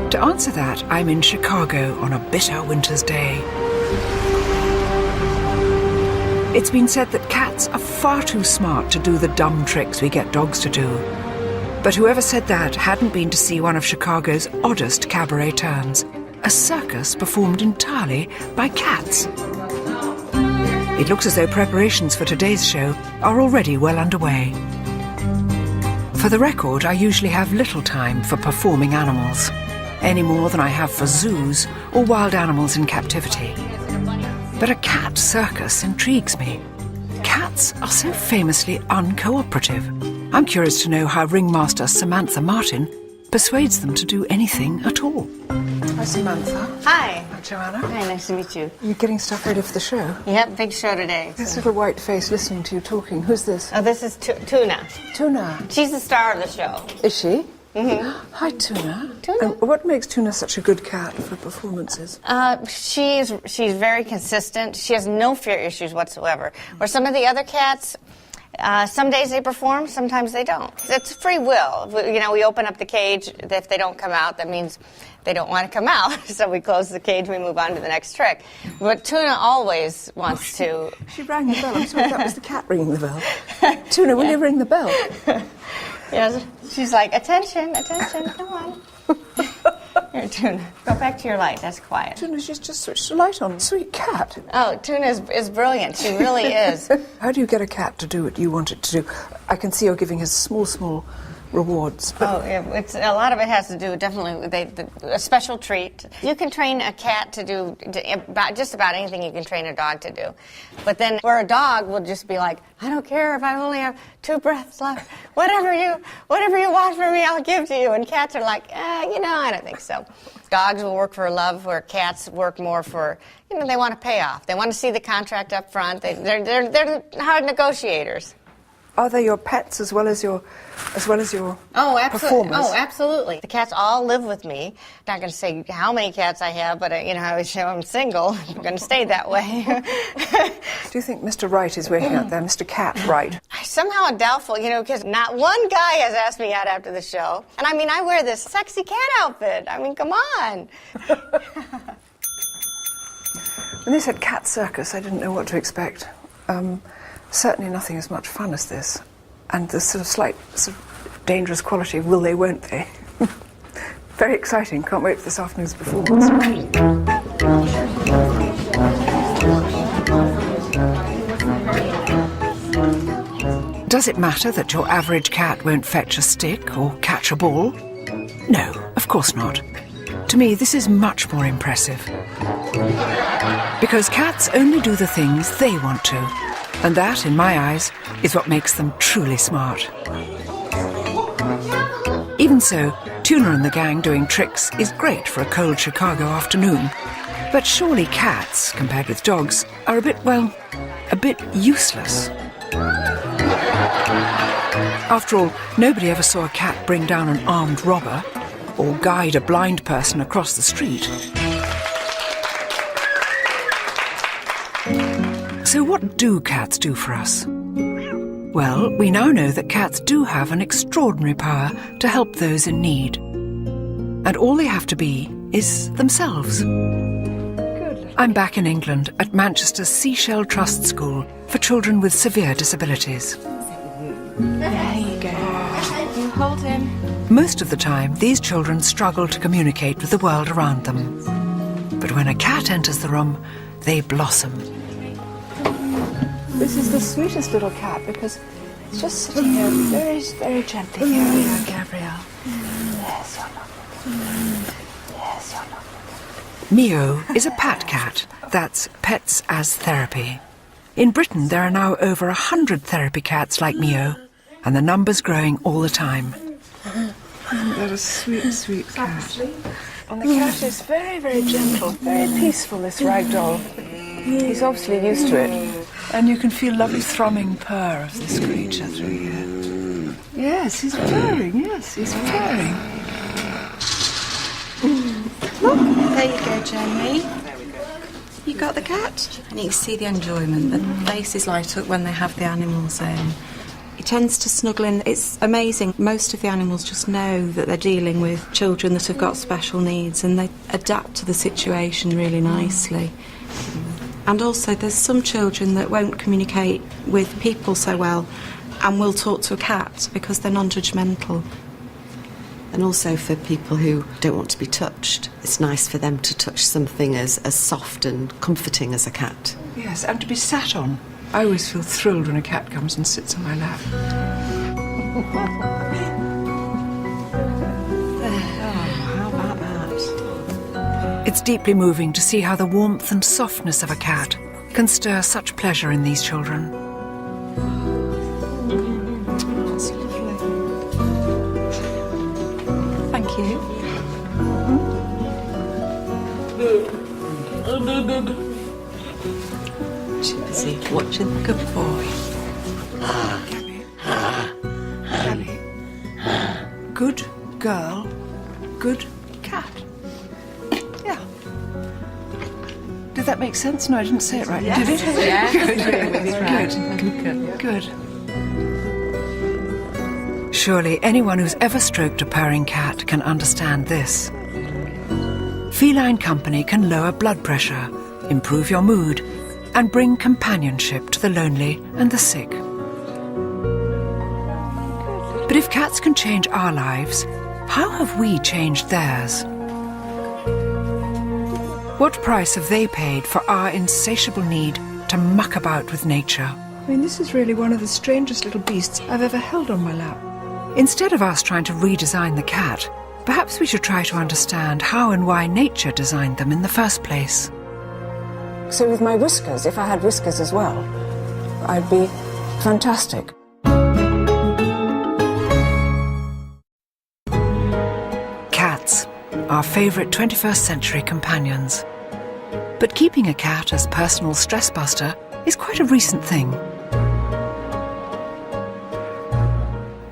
To answer that, I'm in Chicago on a bitter winter's day. It's been said that cats are far too smart to do the dumb tricks we get dogs to do. But whoever said that hadn't been to see one of Chicago's oddest cabaret turns, a circus performed entirely by cats. It looks as though preparations for today's show are already well underway. For the record, I usually have little time for performing animals, any more than I have for zoos or wild animals in captivity. But a cat circus intrigues me. Cats are so famously uncooperative. I'm curious to know how ringmaster Samantha Martin persuades them to do anything at all. Hi, Samantha. Hi. Hi, Joanna. Hi, nice to meet you. You're getting stuff ready for the show? Yep, big show today. This little white face listening to you talking. Who's this? Oh, this is Tuna. Tuna. She's the star of the show. Is she? Mm-hmm. Hi, Tuna. Tuna. And what makes Tuna such a good cat for performances? She's very consistent. She has no fear issues whatsoever. Where some of the other cats, some days they perform, sometimes they don't. It's free will. We open up the cage. If they don't come out, that means they don't want to come out. So we close the cage, we move on to the next trick. But Tuna always wants to... She rang the bell. I'm sorry, that was the cat ringing the bell. Tuna, will you ring the bell? Yes, she's like, attention, attention, come on. Here, Tuna, go back to your light. That's quiet. Tuna, she's just switched the light on. Sweet cat. Oh, Tuna is brilliant. She really is. How do you get a cat to do what you want it to do? I can see you're giving her small rewards. Oh, yeah, it's a lot of it has to do definitely with a special treat. You can train a cat to do just about anything you can train a dog to do. But then where a dog will just be like, I don't care if I only have 2 breaths left. Whatever you want from me, I'll give to you. And cats are like, I don't think so. Dogs will work for love, where cats work more for, they want a payoff. They want to see the contract up front. They're hard negotiators. Are they your pets as well as your performers? Oh, absolutely. The cats all live with me. I'm not going to say how many cats I have, but I always say I'm single. I'm going to stay that way. Do you think Mr. Wright is waiting out there, Mr. Cat Wright? I somehow doubtful, because not one guy has asked me out after the show. And I wear this sexy cat outfit. Come on. When they said cat circus, I didn't know what to expect. Certainly nothing as much fun as this. And the slight dangerous quality of will they, won't they. Very exciting. Can't wait for this afternoon's performance. Does it matter that your average cat won't fetch a stick or catch a ball? No, of course not. To me, this is much more impressive. Because cats only do the things they want to. And that, in my eyes, is what makes them truly smart. Even so, Tuna and the gang doing tricks is great for a cold Chicago afternoon. But surely cats, compared with dogs, are a bit useless. After all, nobody ever saw a cat bring down an armed robber or guide a blind person across the street. So what do cats do for us? Well, we now know that cats do have an extraordinary power to help those in need. And all they have to be is themselves. I'm back in England at Manchester's Seashell Trust School for children with severe disabilities. There you go. You hold him. Most of the time, these children struggle to communicate with the world around them. But when a cat enters the room, they blossom. This is the sweetest little cat because it's just sitting here very, very gently. Here we are, Gabrielle. Yes, you're lovely. Yes, you're lovely. Mio is a pat cat. That's Pets as Therapy. In Britain, there are now over 100 therapy cats like Mio, and the number's growing all the time. That is a sweet cat. And the cat is very, very gentle, very peaceful, this rag doll. He's obviously used to it. And you can feel lovely thrumming purr of this creature through here. Yes, he's purring, he's purring. Look, there you go, Jamie. You got the cat? And you can see the enjoyment. The faces light up when they have the animals in. He tends to snuggle in. It's amazing. Most of the animals just know that they're dealing with children that have got special needs, and they adapt to the situation really nicely. And also, there's some children that won't communicate with people so well and will talk to a cat because they're non-judgmental. And also for people who don't want to be touched, it's nice for them to touch something as soft and comforting as a cat. Yes, and to be sat on. I always feel thrilled when a cat comes and sits on my lap. How about that? It's deeply moving to see how the warmth and softness of a cat can stir such pleasure in these children. That's lovely. Thank you. She's busy watching the good boy. Good girl, good cat. Yeah. Did that make sense? No, I didn't say it right. Yes. Did it? Yeah. Good. Surely anyone who's ever stroked a purring cat can understand this. Feline company can lower blood pressure, improve your mood, and bring companionship to the lonely and the sick. But if cats can change our lives, how have we changed theirs? What price have they paid for our insatiable need to muck about with nature? I mean, this is really one of the strangest little beasts I've ever held on my lap. Instead of us trying to redesign the cat, perhaps we should try to understand how and why nature designed them in the first place. So with my whiskers, if I had whiskers as well, I'd be fantastic. Cats, our favourite 21st century companions. But keeping a cat as personal stress buster is quite a recent thing.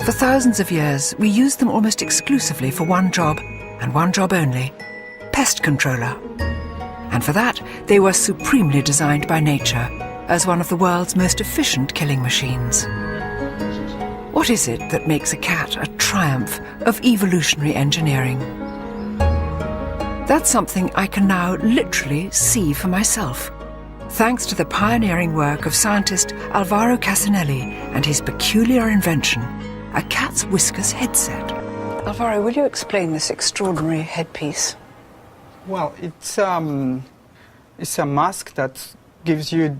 For thousands of years, we used them almost exclusively for one job, and one job only: pest controller. And for that, they were supremely designed by nature as one of the world's most efficient killing machines. What is it that makes a cat a triumph of evolutionary engineering? That's something I can now literally see for myself, thanks to the pioneering work of scientist Alvaro Casanelli and his peculiar invention, a cat's whiskers headset. Alvaro, will you explain this extraordinary headpiece? Well, it's a mask that gives you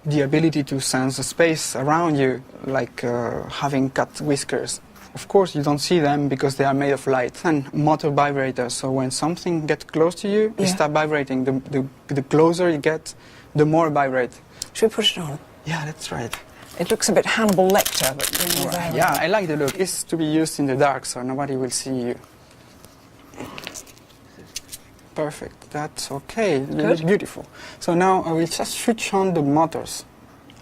the ability to sense the space around you, like having cat whiskers. Of course, you don't see them because they are made of light and motor vibrators. So when something gets close to you, it starts vibrating. The closer you get, the more vibrate. Should we push it on? Yeah, that's right. It looks a bit Hannibal Lecter, but yeah, I like the look. It's to be used in the dark, so nobody will see you. Perfect. That's okay. It looks beautiful. So now I will just switch on the motors.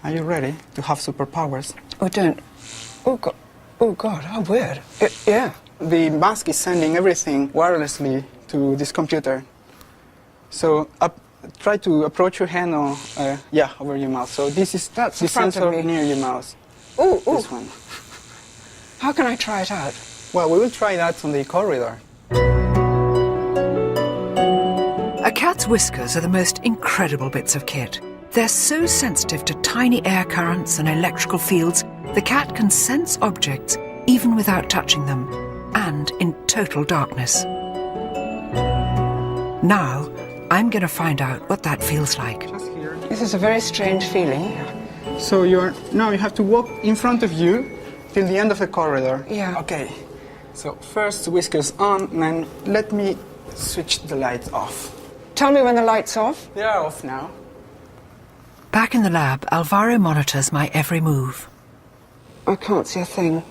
Are you ready to have superpowers? Oh, don't. Oh, God. Oh, God, how weird. Yeah. The mask is sending everything wirelessly to this computer. So try to approach your hand or, over your mouth. So this is the sensor near your mouth. Oh, this one. How can I try it out? Well, we will try that on the corridor. A cat's whiskers are the most incredible bits of kit. They're so sensitive to tiny air currents and electrical fields, the cat can sense objects even without touching them, and in total darkness. Now, I'm going to find out what that feels like. This is a very strange feeling. So now you have to walk in front of you till the end of the corridor. Yeah. Okay. So first whiskers on, and then let me switch the light off. Tell me when the light's off. They are off now. Back in the lab, Alvaro monitors my every move. I can't see a thing.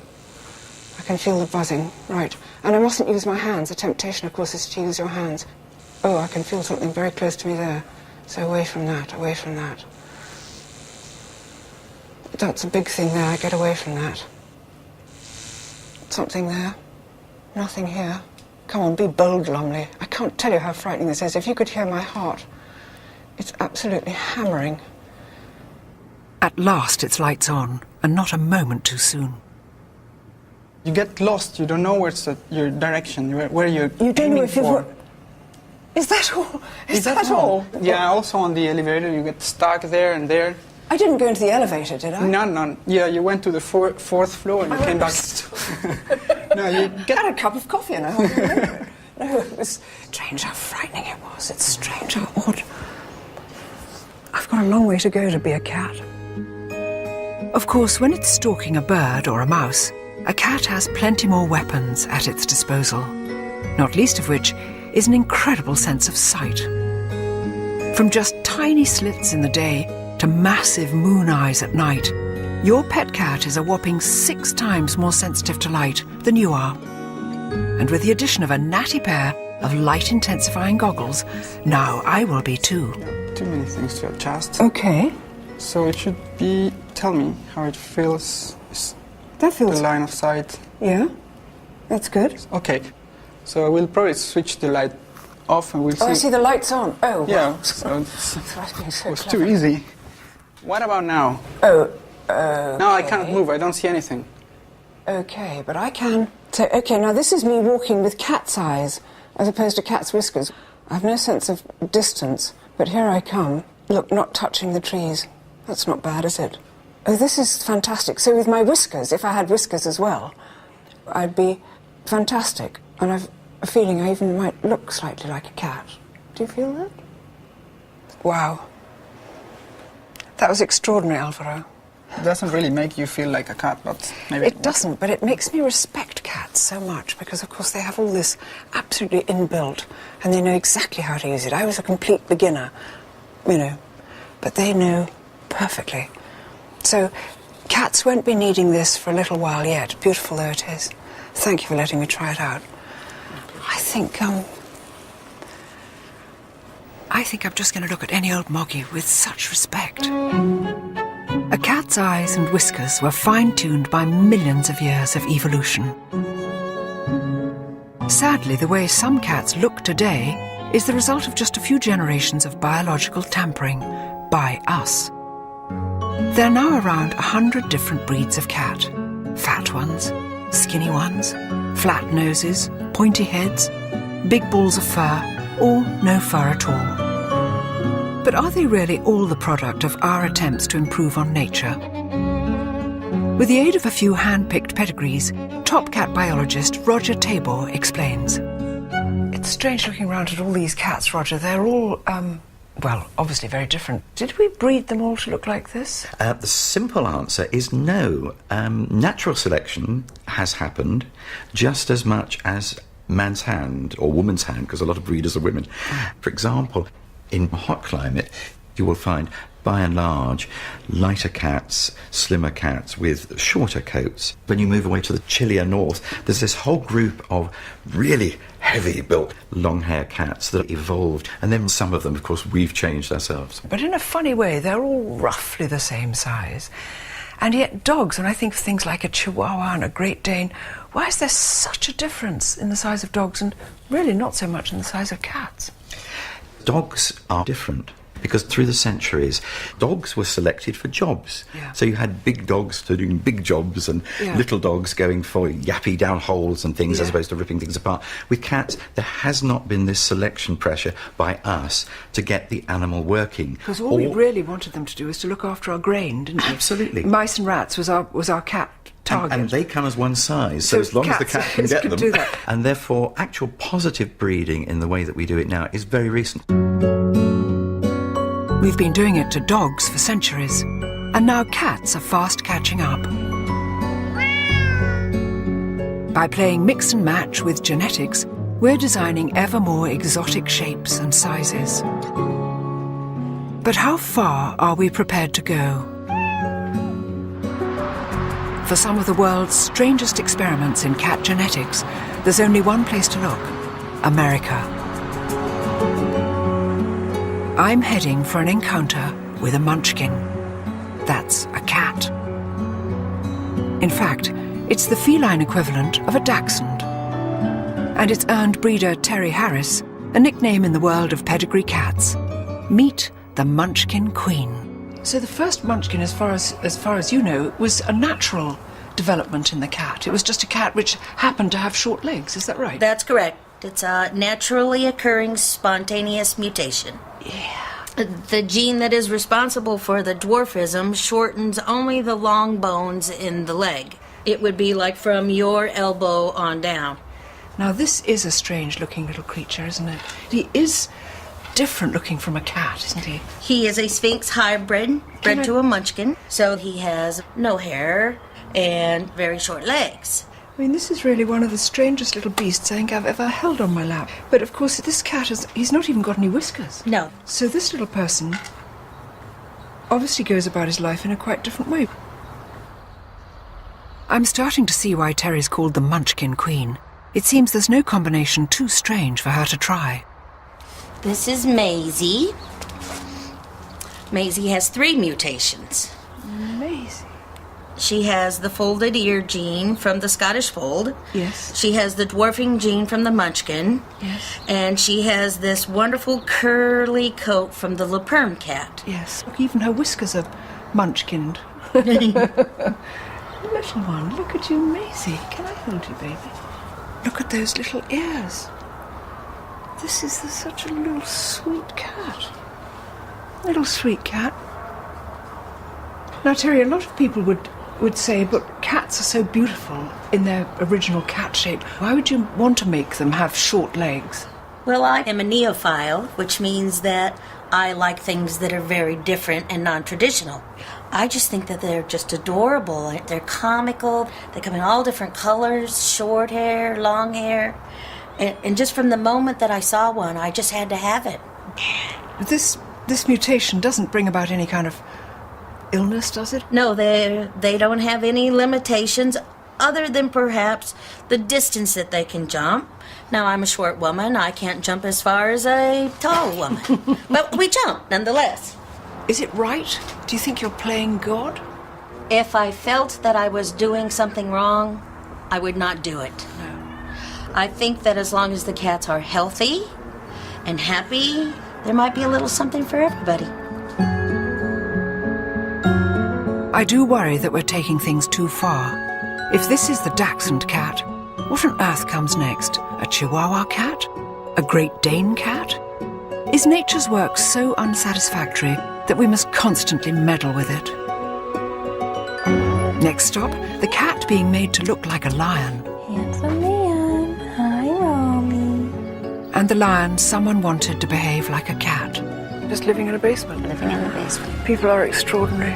I can feel the buzzing. Right. And I mustn't use my hands. The temptation, of course, is to use your hands. Oh, I can feel something very close to me there. So away from that, away from that. That's a big thing there. Get away from that. Something there. Nothing here. Come on, be bold, Lumley. I can't tell you how frightening this is. If you could hear my heart. It's absolutely hammering. At last it's lights on, and not a moment too soon. You get lost. You don't know where's your direction, where you're You don't know if for. Is that all? Is that all? Yeah, also on the elevator you get stuck there and there. I didn't go into the elevator, did I? No. Yeah, you went to the fourth floor and you came back. No, you had a cup of coffee and I hardly remember it. No, it was strange how frightening it was. It's strange how odd. I've got a long way to go to be a cat. Of course, when it's stalking a bird or a mouse, a cat has plenty more weapons at its disposal, not least of which is an incredible sense of sight. From just tiny slits in the day to massive moon eyes at night, your pet cat is a whopping 6 times more sensitive to light than you are. And with the addition of a natty pair of light-intensifying goggles, now I will be too. Too many things to adjust. Okay. So it should be, tell me how it feels. That feels... The line of sight. Yeah, that's good. Okay, so I will probably switch the light off and we'll see. Oh, I see the light's on. Oh, yeah. Wow. So it was too easy. What about now? Oh, now I cannot move, I don't see anything. Okay, but I can. So, okay, now this is me walking with cat's eyes as opposed to cat's whiskers. I have no sense of distance, but here I come. Look, not touching the trees. That's not bad, is it? Oh, this is fantastic. So with my whiskers, if I had whiskers as well, I'd be fantastic. And I've a feeling I even might look slightly like a cat. Do you feel that? Wow. That was extraordinary, Alvaro. It doesn't really make you feel like a cat, but maybe... It doesn't, but it makes me respect cats so much because, of course, they have all this absolutely inbuilt and they know exactly how to use it. I was a complete beginner, you know, but they know perfectly. So cats won't be needing this for a little while yet, beautiful though it is. Thank you for letting me try it out. I think I'm just going to look at any old moggy with such respect. A cat's eyes and whiskers were fine-tuned by millions of years of evolution. Sadly, the way some cats look today is the result of just a few generations of biological tampering by us. There are now around 100 different breeds of cat. Fat ones, skinny ones, flat noses, pointy heads, big balls of fur, or no fur at all. But are they really all the product of our attempts to improve on nature? With the aid of a few hand-picked pedigrees, top cat biologist Roger Tabor explains. It's strange looking around at all these cats, Roger. They're all, well, obviously very different. Did we breed them all to look like this? The simple answer is no. Natural selection has happened just as much as man's hand, or woman's hand, because a lot of breeders are women. For example, in a hot climate, you will find, by and large, lighter cats, slimmer cats with shorter coats. When you move away to the chillier north, there's this whole group of really heavy-built, long-haired cats that evolved. And then some of them, of course, we've changed ourselves. But in a funny way, they're all roughly the same size. And yet dogs, when I think of things like a Chihuahua and a Great Dane, why is there such a difference in the size of dogs and really not so much in the size of cats? Dogs are different because through the centuries, dogs were selected for jobs. Yeah. So you had big dogs doing big jobs and little dogs going for yappy down holes and things as opposed to ripping things apart. With cats, there has not been this selection pressure by us to get the animal working. Because all we really wanted them to do was to look after our grain, didn't we? Absolutely. Mice and rats was our cat target. And they come as one size, so as long as the cat can get them. Do that. And therefore, actual positive breeding in the way that we do it now is very recent. We've been doing it to dogs for centuries, and now cats are fast catching up. By playing mix and match with genetics, we're designing ever more exotic shapes and sizes. But how far are we prepared to go? For some of the world's strangest experiments in cat genetics, there's only one place to look: America. I'm heading for an encounter with a munchkin. That's a cat. In fact, it's the feline equivalent of a dachshund. And it's earned breeder Terry Harris a nickname in the world of pedigree cats. Meet the Munchkin Queen. So the first munchkin, as far as you know, was a natural development in the cat. It was just a cat which happened to have short legs, is that right? That's correct. It's a naturally occurring spontaneous mutation. Yeah. The gene that is responsible for the dwarfism shortens only the long bones in the leg. It would be like from your elbow on down. Now this is a strange looking little creature, isn't it? He is different looking from a cat, isn't he? He is a Sphinx hybrid, bred to a munchkin, so he has no hair and very short legs. I mean, this is really one of the strangest little beasts I think I've ever held on my lap. But of course, this cat he's not even got any whiskers. No. So this little person obviously goes about his life in a quite different way. I'm starting to see why Terry's called the Munchkin Queen. It seems there's no combination too strange for her to try. This is Maisie. Maisie has 3 mutations. Maisie? She has the folded ear gene from the Scottish fold. Yes. She has the dwarfing gene from the munchkin. Yes. And she has this wonderful curly coat from the Leperm cat. Yes. Look, even her whiskers are munchkined. Little one, look at you, Maisie. Can I hold you, baby? Look at those little ears. This is such a little sweet cat. Little sweet cat. Now, Terry, a lot of people would say, but cats are so beautiful in their original cat shape. Why would you want to make them have short legs? Well, I am a neophile, which means that I like things that are very different and non-traditional. I just think that they're just adorable. They're comical. They come in all different colors, short hair, long hair. And just from the moment that I saw one, I just had to have it. This mutation doesn't bring about any kind of illness, does it? No, they don't have any limitations other than perhaps the distance that they can jump. Now, I'm a short woman. I can't jump as far as a tall woman. But we jump, nonetheless. Is it right? Do you think you're playing God? If I felt that I was doing something wrong, I would not do it. No. I think that as long as the cats are healthy and happy, there might be a little something for everybody. I do worry that we're taking things too far. If this is the Dachshund cat, what on earth comes next? A Chihuahua cat? A Great Dane cat? Is nature's work so unsatisfactory that we must constantly meddle with it? Next stop, the cat being made to look like a lion. Handsome man. Hi, Romy. And the lion someone wanted to behave like a cat. Just living in a basement. Living in the basement. People are extraordinary.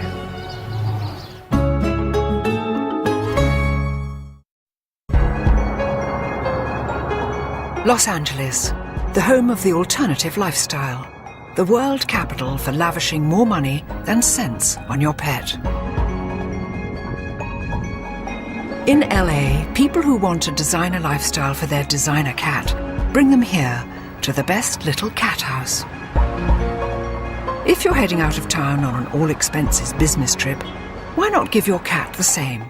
Los Angeles, the home of the alternative lifestyle. The world capital for lavishing more money than sense on your pet. In LA, people who want a designer lifestyle for their designer cat bring them here to the best little cat house. If you're heading out of town on an all-expenses business trip, why not give your cat the same?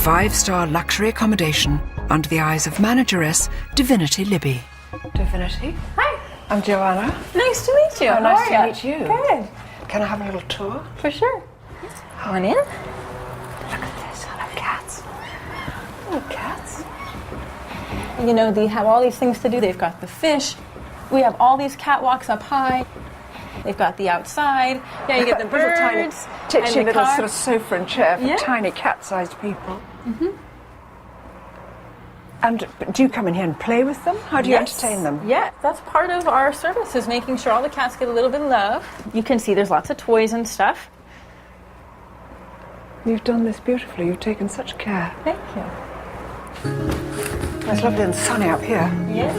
5-star luxury accommodation under the eyes of manageress Divinity Libby. Divinity? Hi. I'm Joanna. Nice to meet you. Oh, nice How are to meet you. Good. Can I have a little tour? For sure. Come on in. Look at this. I love cats. Oh, cats. You know, they have all these things to do. They've got the fish. We have all these catwalks up high. They've got the outside. Yeah, you get the birds. Little tiny, and the little car. sort of sofa and chair for Yeah. tiny cat-sized people. Mm-hmm. And do you come in here and play with them? How do you Yes. entertain them? Yeah, that's part of our service, is making sure all the cats get a little bit of love. You can see there's lots of toys and stuff. You've done this beautifully. You've taken such care. Thank you. It's lovely and sunny up here. Yes.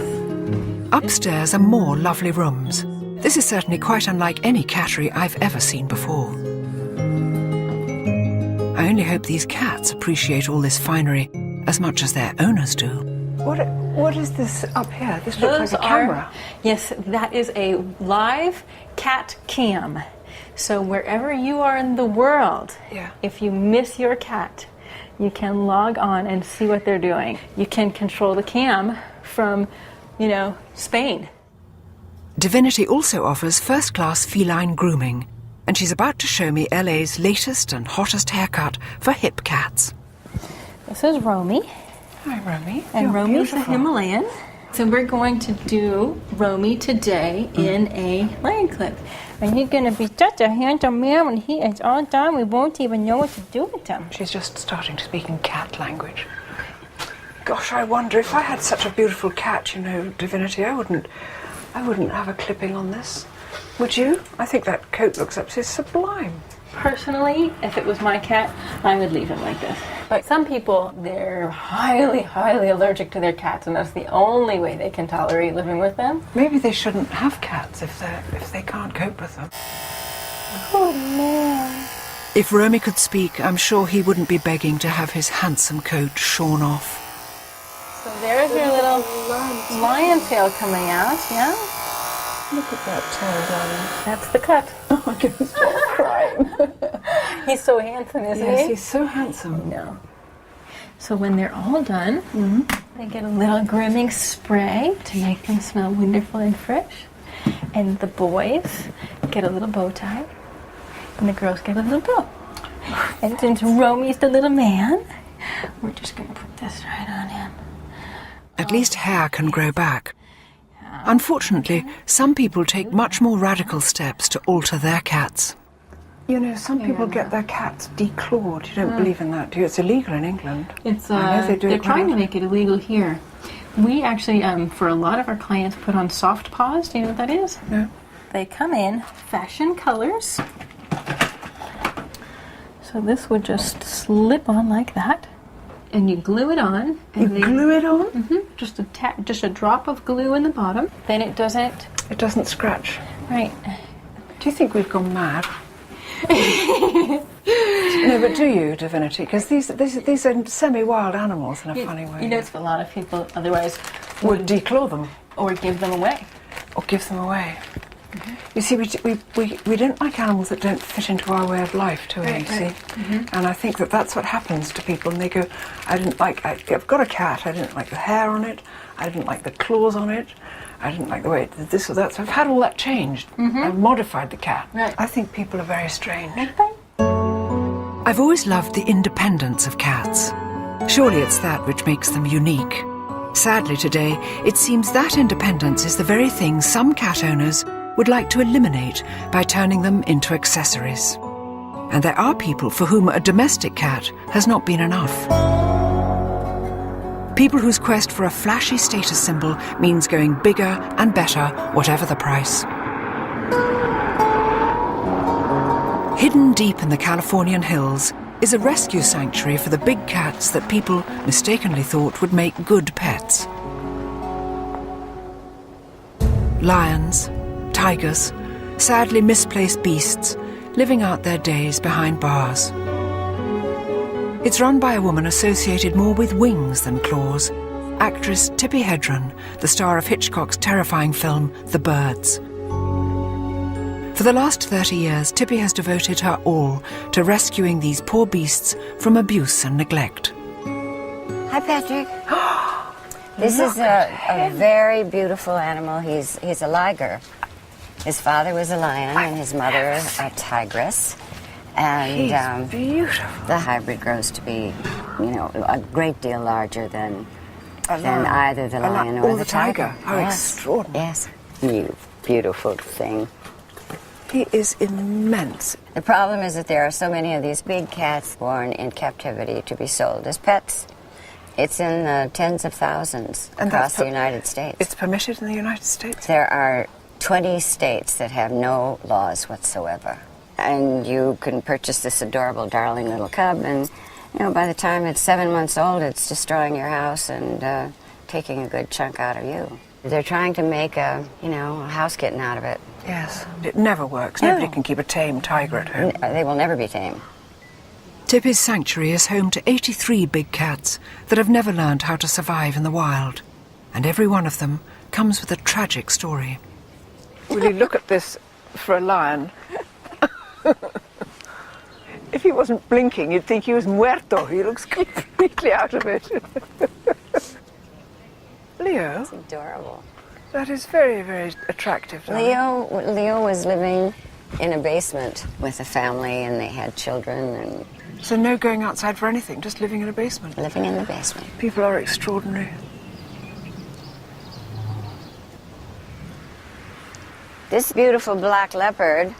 Upstairs are more lovely rooms. This is certainly quite unlike any cattery I've ever seen before. I only hope these cats appreciate all this finery as much as their owners do. What is this up here? This looks Those like a camera. Yes, that is a live cat cam. So wherever you are in the world, if you miss your cat, you can log on and see what they're doing. You can control the cam from, Spain. Divinity also offers first-class feline grooming, and she's about to show me LA's latest and hottest haircut for hip cats. This is Romy. Hi, Romy. And You're Romy's a beautiful. Himalayan. So we're going to do Romy today in a lion clip. And he's going to be such a handsome man when he is all done. We won't even know what to do with him. She's just starting to speak in cat language. Gosh, I wonder if I had such a beautiful cat, Divinity, I wouldn't have a clipping on this. Would you? I think that coat looks absolutely sublime. Personally, if it was my cat, I would leave him like this. But some people, they're highly, highly allergic to their cats, and that's the only way they can tolerate living with them. Maybe they shouldn't have cats if they can't cope with them. Oh, man. If Romy could speak, I'm sure he wouldn't be begging to have his handsome coat shorn off. So there's your little lion tail coming out, yeah? Look at that tail, darling. That's the cut. Oh, I'm going to stop crying. He's so handsome, isn't he? Yes, he's so handsome. No. So when they're all done, they get a little grooming spray to make them smell wonderful and fresh. And the boys get a little bow tie, and the girls get a little bow. And since Romy's the little man, we're just going to put this right on him. At least hair can grow back. Unfortunately, some people take much more radical steps to alter their cats. Some people get their cats declawed. You don't believe in that, do you? It's illegal in England. It's I know they do they're it trying quite to make it illegal here. We actually, for a lot of our clients, put on soft paws. Do you know what that is? No. They come in fashion colors. So this would just slip on like that, and you glue it on. You glue it on? Mm-hmm. Just a drop of glue in the bottom. Then it doesn't. It doesn't scratch. Right. Do you think we've gone mad? No, but do you, Divinity? Because these are semi-wild animals in a funny way. You know, it's a lot of people otherwise would declaw them or give them away. Or give them away. You see, we don't like animals that don't fit into our way of life, do we? Right, you see? right. And I think that's what happens to people, and they go, I've got a cat, I didn't like the hair on it, I didn't like the claws on it, I didn't like the way it did this or that, so I've had all that changed. I've modified the cat. Right. I think people are very strange. I've always loved the independence of cats. Surely it's that which makes them unique. Sadly today, it seems that independence is the very thing some cat owners would like to eliminate by turning them into accessories. And there are people for whom a domestic cat has not been enough. People whose quest for a flashy status symbol means going bigger and better, whatever the price. Hidden deep in the Californian hills is a rescue sanctuary for the big cats that people mistakenly thought would make good pets. Lions, tigers, sadly misplaced beasts, living out their days behind bars. It's run by a woman associated more with wings than claws, actress Tippi Hedren, the star of Hitchcock's terrifying film The Birds. For the last 30 years, Tippi has devoted her all to rescuing these poor beasts from abuse and neglect. Hi, Patrick. This is a very beautiful animal. He's a liger. His father was a lion and his mother a tigress. And He's beautiful. The hybrid grows to be, a great deal larger than either the lion or the tiger. How extraordinary. Yes. You beautiful thing. He is immense. The problem is that there are so many of these big cats born in captivity to be sold as pets. It's in the tens of thousands across the United States. It's permitted in the United States? There are 20 states that have no laws whatsoever. And you can purchase this adorable, darling little cub, and by the time it's 7 months old, it's destroying your house and taking a good chunk out of you. They're trying to make a house kitten out of it. Yes, it never works. No. Nobody can keep a tame tiger at home. They will never be tame. Tippi's sanctuary is home to 83 big cats that have never learned how to survive in the wild, and every one of them comes with a tragic story. Will you look at this for a lion? If he wasn't blinking, you'd think he was muerto. He looks completely out of it. Leo? That's adorable. That is very, very attractive. Leo was living in a basement with a family, and they had children. And so no going outside for anything, just living in a basement? Living in the basement. People are extraordinary. This beautiful black leopard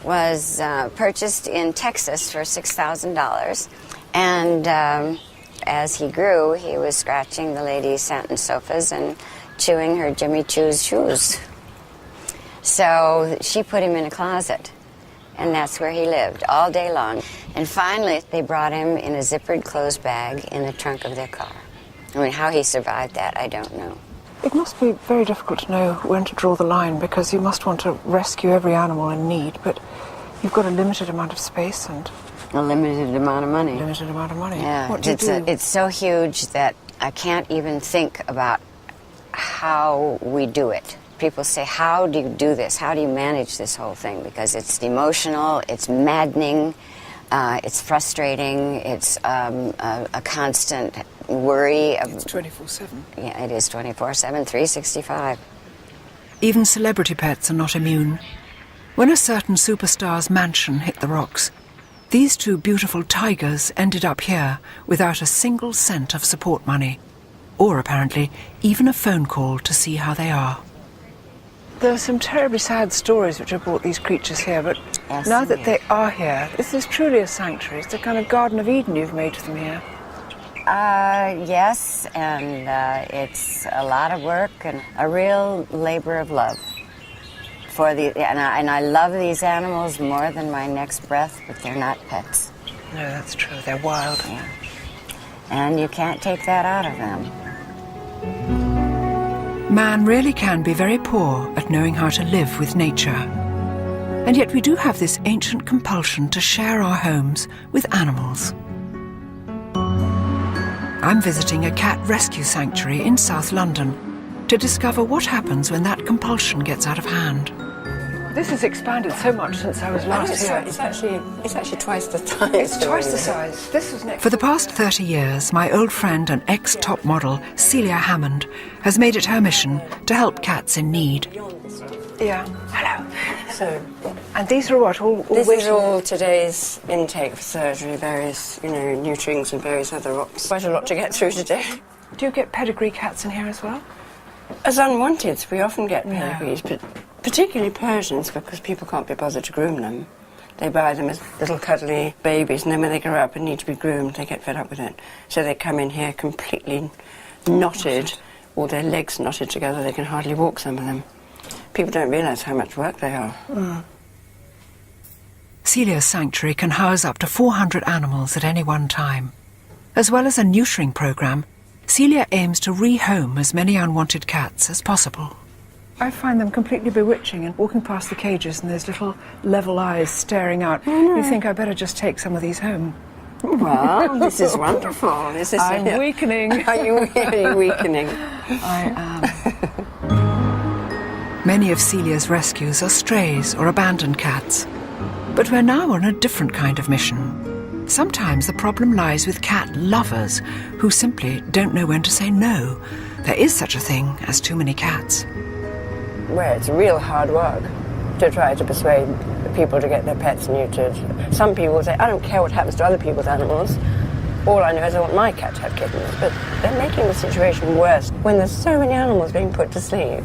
was purchased in Texas for $6,000. And as he grew, he was scratching the ladies' satin sofas and chewing her Jimmy Choo's shoes. So she put him in a closet, and that's where he lived all day long. And finally, they brought him in a zippered clothes bag in the trunk of their car. I mean, how he survived that, I don't know. It must be very difficult to know when to draw the line, because you must want to rescue every animal in need, but you've got a limited amount of space and a limited amount of money. Limited amount of money. Yeah, what do you do? It's so huge that I can't even think about how we do it. People say, how do you do this? How do you manage this whole thing? Because it's emotional, it's maddening, it's frustrating, it's a constant worry. It's 24/7. Yeah, it is 24/7, 365. Even celebrity pets are not immune. When a certain superstar's mansion hit the rocks, these two beautiful tigers ended up here without a single cent of support money, or apparently even a phone call to see how they are. There are some terribly sad stories which have brought these creatures here, but yes, now that they are here, this is truly a sanctuary. It's the kind of Garden of Eden you've made for them here. Yes, and it's a lot of work and a real labor of love And I love these animals more than my next breath, but they're not pets. No, that's true. They're wild. Yeah. And you can't take that out of them. Man really can be very poor at knowing how to live with nature. And yet we do have this ancient compulsion to share our homes with animals. I'm visiting a cat rescue sanctuary in South London to discover what happens when that compulsion gets out of hand. This has expanded so much since I was last here. It's actually twice the size. It's twice the size. This was next. For the past 30 years, my old friend and ex-top model, Celia Hammond, has made it her mission to help cats in need. Yeah. Hello. So, and these are what? All This waiting? is all today's intake for surgery, various, nutrients and various other ops. Quite a lot to get through today. Do you get pedigree cats in here as well? As unwanted, we often get pedigrees, but particularly Persians, because people can't be bothered to groom them. They buy them as little cuddly babies, and then when they grow up and need to be groomed, they get fed up with it. So they come in here completely knotted, or their legs knotted together. They can hardly walk, some of them. People don't realise how much work they are. Celia's sanctuary can house up to 400 animals at any one time. As well as a neutering programme, Celia aims to rehome as many unwanted cats as possible. I find them completely bewitching, and walking past the cages and those little level eyes staring out, you think I better just take some of these home. Well, this is wonderful. I'm weakening. Are you weakening? I am. Many of Celia's rescues are strays or abandoned cats. But we're now on a different kind of mission. Sometimes the problem lies with cat lovers who simply don't know when to say no. There is such a thing as too many cats. Well, it's real hard work to try to persuade people to get their pets neutered. Some people say, I don't care what happens to other people's animals. All I know is I want my cat to have kittens. But they're making the situation worse when there's so many animals being put to sleep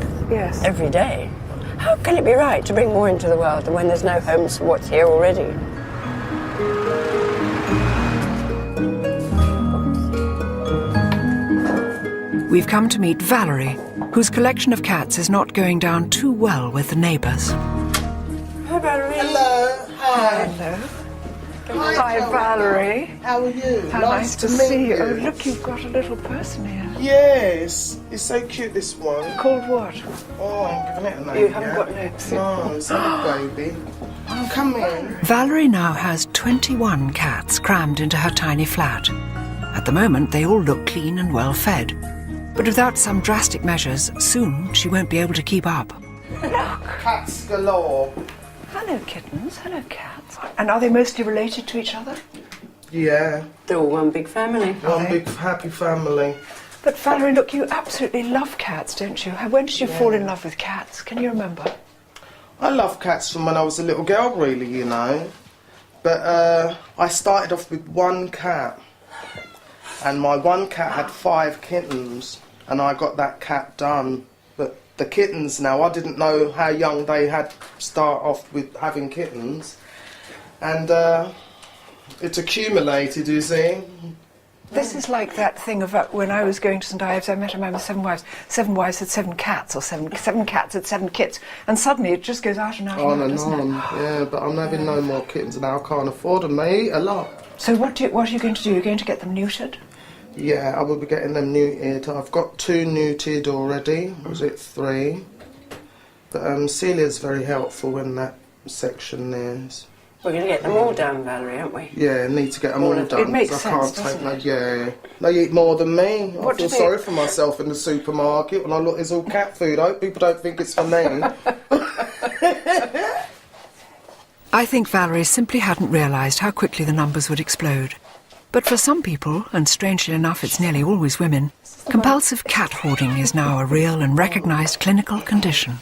every day. How can it be right to bring more into the world than when there's no homes for what's here already? We've come to meet Valerie, whose collection of cats is not going down too well with the neighbours. Hi, Valerie. Hello. Hi. Hello. Hi, Valerie. How are you? How nice to see you. Oh, look, you've got a little person here. Yes. It's so cute, this one. Called what? Oh, I'm giving it a name. You haven't got names. No, it's a baby. Oh, come in. Valerie now has 21 cats crammed into her tiny flat. At the moment, they all look clean and well fed. But without some drastic measures, soon she won't be able to keep up. Look. Cats galore. Hello, kittens. Hello, cats. And are they mostly related to each other? Yeah. They're all one big family. One big happy family. But Valerie, look, you absolutely love cats, don't you? When did you fall in love with cats? Can you remember? I love cats from when I was a little girl, really, But I started off with one cat. And my one cat had 5 kittens, and I got that cat done. But the kittens now, I didn't know how young they had start off with having kittens. And it's accumulated, you see. This is like that thing of when I was going to St Ives, I met a man with 7 wives. 7 wives had 7 cats, or seven cats had 7 kits. And suddenly it just goes out and out On and and out, on, yeah, but I'm having no more kittens now. I can't afford them. They eat a lot. So what are you going to do? You're going to get them neutered? Yeah, I will be getting them neutered. I've got 2 neutered already. Was it 3? But Celia's very helpful in that section there. We're going to get them all done, Valerie, aren't we? Yeah, need to get them all done. It makes sense, doesn't it? Yeah, they eat more than me. What I feel do sorry for myself in the supermarket when I look. It's all cat food. I hope people don't think it's for me. I think Valerie simply hadn't realised how quickly the numbers would explode. But for some people, and strangely enough it's nearly always women, compulsive cat hoarding is now a real and recognised clinical condition.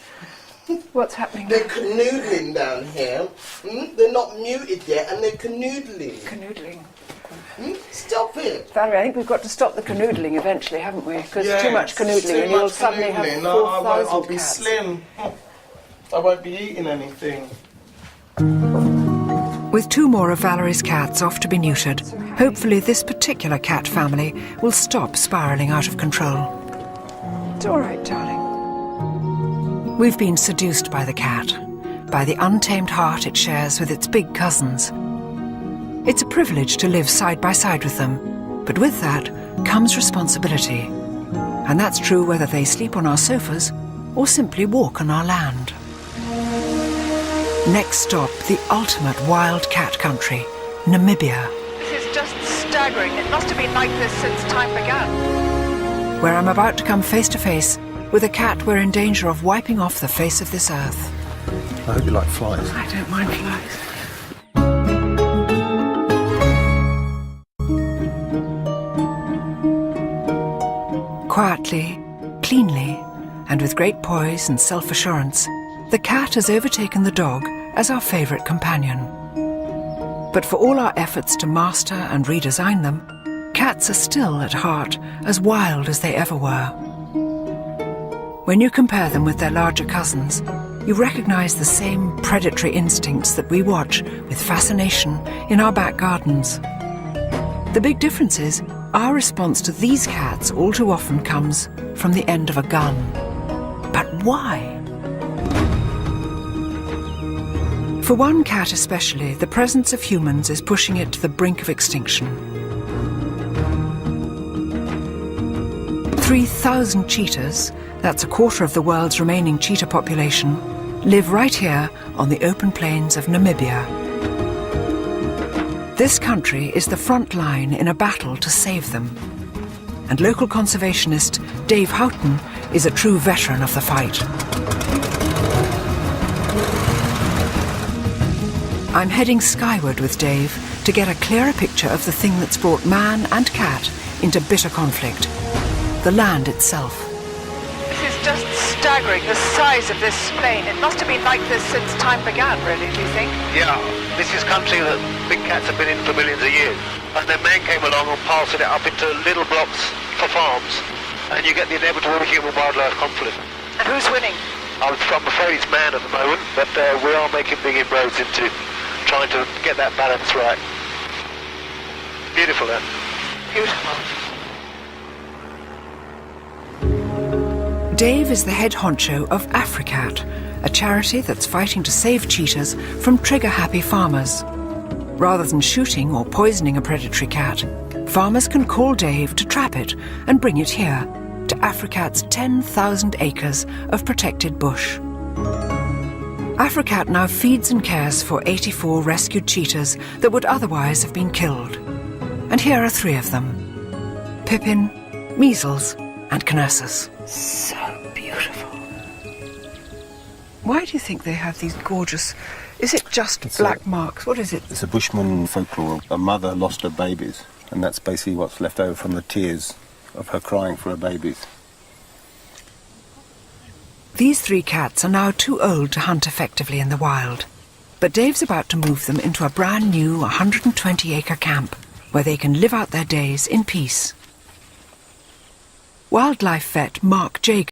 What's happening? They're canoodling down here. They're not muted yet, and they're canoodling. Canoodling. Stop it. Valerie, I think we've got to stop the canoodling eventually, haven't we? Because too much canoodling and you'll suddenly have 4,000 I'll be cats. slim. I won't be eating anything. With 2 more of Valerie's cats off to be neutered, hopefully this particular cat family will stop spiralling out of control. It's all right, darling. We've been seduced by the cat, by the untamed heart it shares with its big cousins. It's a privilege to live side by side with them, but with that comes responsibility. And that's true whether they sleep on our sofas or simply walk on our land. Next stop, the ultimate wild cat country, Namibia. This is just staggering. It must have been like this since time began. Where I'm about to come face to face with a cat we're in danger of wiping off the face of this earth. I hope you like flies. I don't mind flies. Quietly, cleanly, and with great poise and self-assurance, the cat has overtaken the dog as our favourite companion. But for all our efforts to master and redesign them, cats are still at heart as wild as they ever were. When you compare them with their larger cousins, you recognise the same predatory instincts that we watch with fascination in our back gardens. The big difference is our response to these cats all too often comes from the end of a gun. But why? For one cat especially, the presence of humans is pushing it to the brink of extinction. 3,000 cheetahs, that's a quarter of the world's remaining cheetah population, live right here on the open plains of Namibia. This country is the front line in a battle to save them. And local conservationist Dave Houghton is a true veteran of the fight. I'm heading skyward with Dave to get a clearer picture of the thing that's brought man and cat into bitter conflict, the land itself. This is just staggering, the size of this plain. It must have been like this since time began, really, do you think? Yeah, this is country that big cats have been in for millions of years. And then man came along and parceled it up into little blocks for farms. And you get the inevitable human-wildlife conflict. And who's winning? I'm afraid it's man at the moment, but we are making big inroads into trying to get that balance right. Beautiful, eh? Beautiful. Dave is the head honcho of Africat, a charity that's fighting to save cheetahs from trigger-happy farmers. Rather than shooting or poisoning a predatory cat, farmers can call Dave to trap it and bring it here, to Africat's 10,000 acres of protected bush. Africat now feeds and cares for 84 rescued cheetahs that would otherwise have been killed. And here are 3 of them: Pippin, Measles, and Knessus. So beautiful. Why do you think they have these gorgeous... Is it just black marks? What is it? It's a Bushman folklore. A mother lost her babies, and that's basically what's left over from the tears of her crying for her babies. These 3 cats are now too old to hunt effectively in the wild, but Dave's about to move them into a brand new 120-acre camp where they can live out their days in peace. Wildlife vet Mark Jager